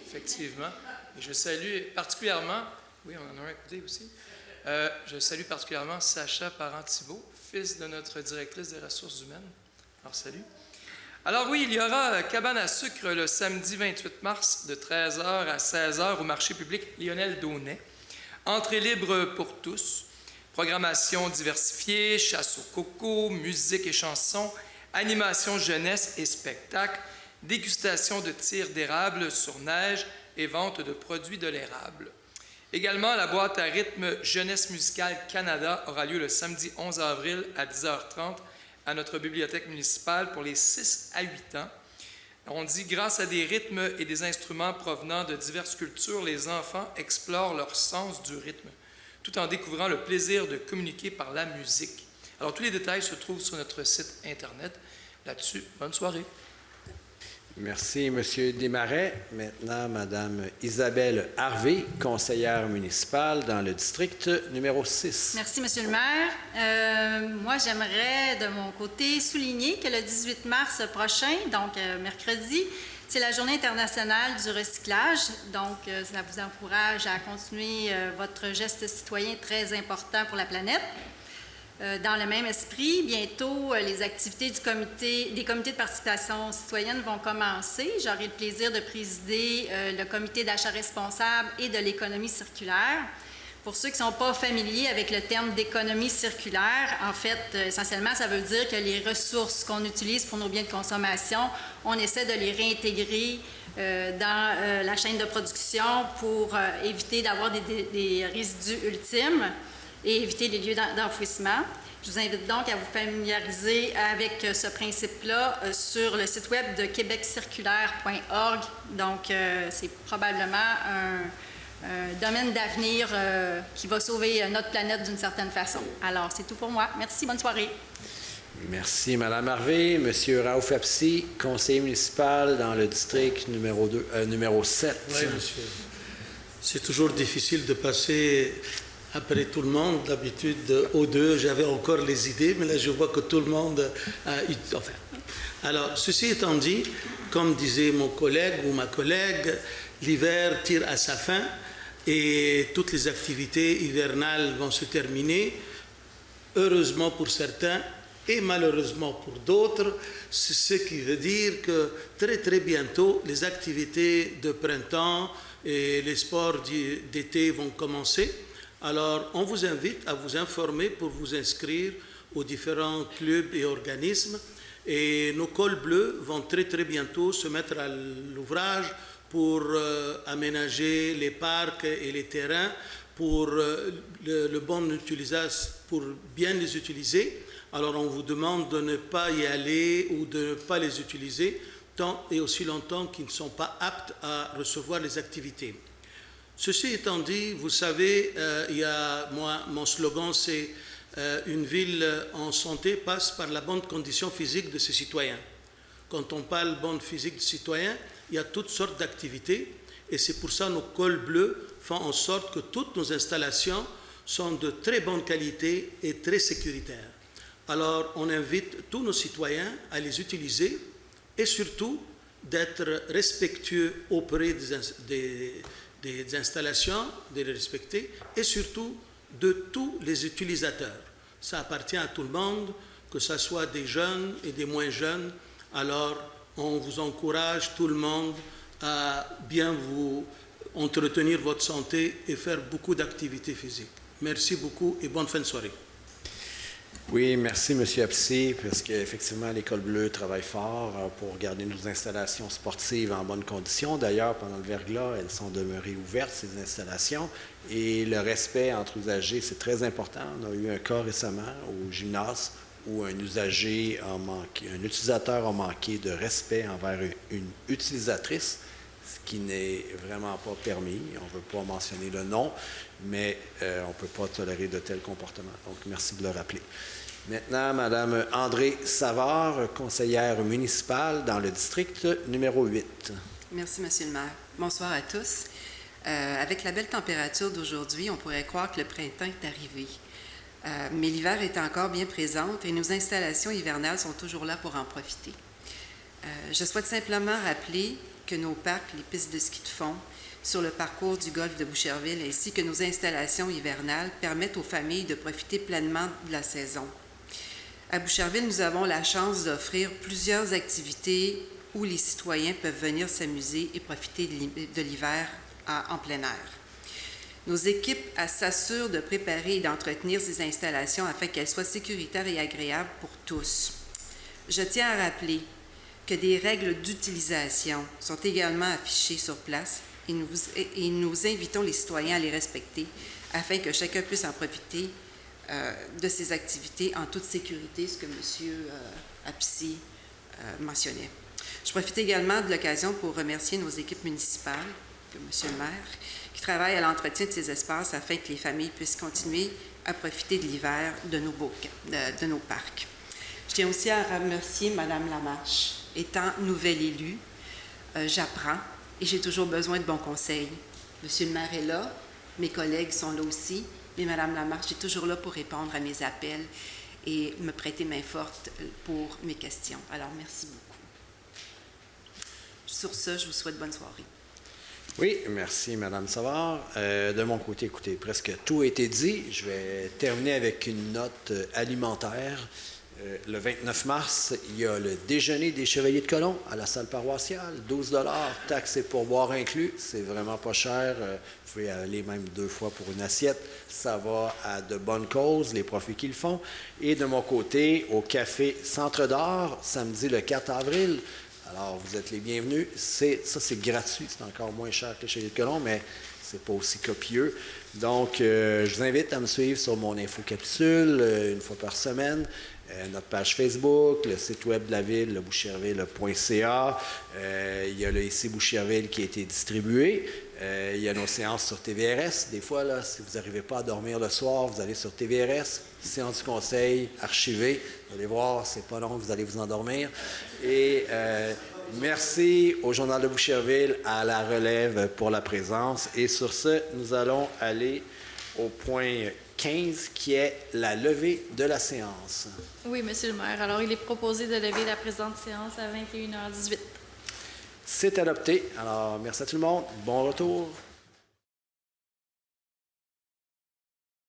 Effectivement. Et je salue particulièrement, oui, on en a un à côté aussi, je salue particulièrement Sacha Parent-Thibault, fils de notre directrice des ressources humaines. Alors, salut. Alors oui, il y aura cabane à sucre le samedi 28 mars de 13h à 16h au marché public Lionel Daunet. Entrée libre pour tous. Programmation diversifiée, chasse au coco, musique et chansons, animation jeunesse et spectacle, dégustation de tir d'érable sur neige et vente de produits de l'érable. Également, la boîte à rythme Jeunesse musicale Canada aura lieu le samedi 11 avril à 10h30 à notre bibliothèque municipale pour les 6 à 8 ans. On dit, grâce à des rythmes et des instruments provenant de diverses cultures, les enfants explorent leur sens du rythme, tout en découvrant le plaisir de communiquer par la musique. Alors, tous les détails se trouvent sur notre site Internet. Là-dessus, bonne soirée. Merci, M. Desmarais. Maintenant, Mme Isabelle Harvey, conseillère municipale dans le district numéro 6. Merci, M. le maire. Moi, j'aimerais, de mon côté, souligner que le 18 mars prochain, donc mercredi, c'est la Journée internationale du recyclage. Donc, ça vous encourage à continuer votre geste citoyen très important pour la planète. Dans le même esprit, bientôt, les activités des comités de participation citoyenne vont commencer. J'aurai le plaisir de présider le comité d'achat responsable et de l'économie circulaire. Pour ceux qui ne sont pas familiers avec le terme d'économie circulaire, en fait, essentiellement, ça veut dire que les ressources qu'on utilise pour nos biens de consommation, on essaie de les réintégrer dans la chaîne de production pour éviter d'avoir des résidus ultimes et éviter les lieux d'enfouissement. Je vous invite donc à vous familiariser avec ce principe-là sur le site web de quebeccirculaire.org. Donc, c'est probablement un domaine d'avenir qui va sauver notre planète d'une certaine façon. Alors, c'est tout pour moi. Merci, bonne soirée. Merci, Mme Harvey. M. Raouf Apsi, conseiller municipal dans le district numéro 7. Oui, monsieur. C'est toujours difficile de passer après tout le monde. D'habitude, aux deux, j'avais encore les idées, mais là, je vois que tout le monde a... Enfin, alors, ceci étant dit, comme disait mon collègue ou ma collègue, l'hiver tire à sa fin et toutes les activités hivernales vont se terminer. Heureusement pour certains et malheureusement pour d'autres, ce qui veut dire que très très bientôt, les activités de printemps et les sports d'été vont commencer. Alors, on vous invite à vous informer pour vous inscrire aux différents clubs et organismes. Et nos cols bleus vont très très bientôt se mettre à l'ouvrage pour aménager les parcs et les terrains pour pour bien les utiliser. Alors, on vous demande de ne pas y aller ou de ne pas les utiliser tant et aussi longtemps qu'ils ne sont pas aptes à recevoir les activités. Ceci étant dit, vous savez, mon slogan, c'est une ville en santé passe par la bonne condition physique de ses citoyens. Quand on parle bonne physique de citoyens, il y a toutes sortes d'activités et c'est pour ça que nos cols bleus font en sorte que toutes nos installations sont de très bonne qualité et très sécuritaires. Alors, on invite tous nos citoyens à les utiliser et surtout d'être respectueux auprès des installations, de les respecter et surtout de tous les utilisateurs. Ça appartient à tout le monde, que ce soit des jeunes et des moins jeunes. Alors, on vous encourage, tout le monde, à bien vous entretenir votre santé et faire beaucoup d'activités physiques. Merci beaucoup et bonne fin de soirée. Oui, merci M. Apsy, parce qu'effectivement, l'École bleue travaille fort pour garder nos installations sportives en bonne condition. D'ailleurs, pendant le verglas, elles sont demeurées ouvertes, ces installations, et le respect entre usagers, c'est très important. On a eu un cas récemment au gymnase où un utilisateur a manqué de respect envers une utilisatrice, ce qui n'est vraiment pas permis. On ne veut pas mentionner le nom, mais on ne peut pas tolérer de tels comportements. Donc, merci de le rappeler. Maintenant, Mme André Savard, conseillère municipale dans le district numéro 8. Merci, M. le maire. Bonsoir à tous. Avec la belle température d'aujourd'hui, on pourrait croire que le printemps est arrivé. Mais l'hiver est encore bien présent et nos installations hivernales sont toujours là pour en profiter. Je souhaite simplement rappeler que nos parcs, les pistes de ski de fond, sur le parcours du golfe de Boucherville, ainsi que nos installations hivernales permettent aux familles de profiter pleinement de la saison. À Boucherville, nous avons la chance d'offrir plusieurs activités où les citoyens peuvent venir s'amuser et profiter de l'hiver en plein air. Nos équipes s'assurent de préparer et d'entretenir ces installations afin qu'elles soient sécuritaires et agréables pour tous. Je tiens à rappeler que des règles d'utilisation sont également affichées sur place et nous invitons les citoyens à les respecter afin que chacun puisse en profiter de ces activités en toute sécurité, ce que M. Apsy mentionnait. Je profite également de l'occasion pour remercier nos équipes municipales, que M. le maire, qui travaillent à l'entretien de ces espaces afin que les familles puissent continuer à profiter de l'hiver de nos parcs. Je tiens aussi à remercier Mme Lamarche. Étant nouvelle élue, j'apprends et j'ai toujours besoin de bons conseils. M. le maire est là, mes collègues sont là aussi, mais Mme Lamarche est toujours là pour répondre à mes appels et me prêter main forte pour mes questions. Alors, merci beaucoup. Sur ce, je vous souhaite bonne soirée. Oui, merci Mme Savard. De mon côté, écoutez, presque tout a été dit. Je vais terminer avec une note alimentaire. Le 29 mars, il y a le déjeuner des Chevaliers de Colomb à la salle paroissiale. 12 $, taxes et pourboires inclus. C'est vraiment pas cher. Vous pouvez aller même 2 fois pour une assiette. Ça va à de bonnes causes, les profits qu'ils font. Et de mon côté, au Café Centre d'Art, samedi le 4 avril. Alors, vous êtes les bienvenus. Ça, c'est gratuit. C'est encore moins cher que les Chevaliers de Colomb, mais c'est pas aussi copieux. Donc, je vous invite à me suivre sur mon infocapsule une fois par semaine. Notre page Facebook, le site web de la ville, le boucherville.ca. Il y a le IC Boucherville qui a été distribué. Il y a nos séances sur TVRS. Des fois, là, si vous n'arrivez pas à dormir le soir, vous allez sur TVRS, séance du conseil, archivée. Vous allez voir, c'est pas long, vous allez vous endormir. Et merci au Journal de Boucherville, à la relève pour la présence. Et sur ce, nous allons aller au point 15, qui est la levée de la séance. Oui, Monsieur le maire. Alors, il est proposé de lever la présente séance à 21h18. C'est adopté. Alors, merci à tout le monde. Bon retour.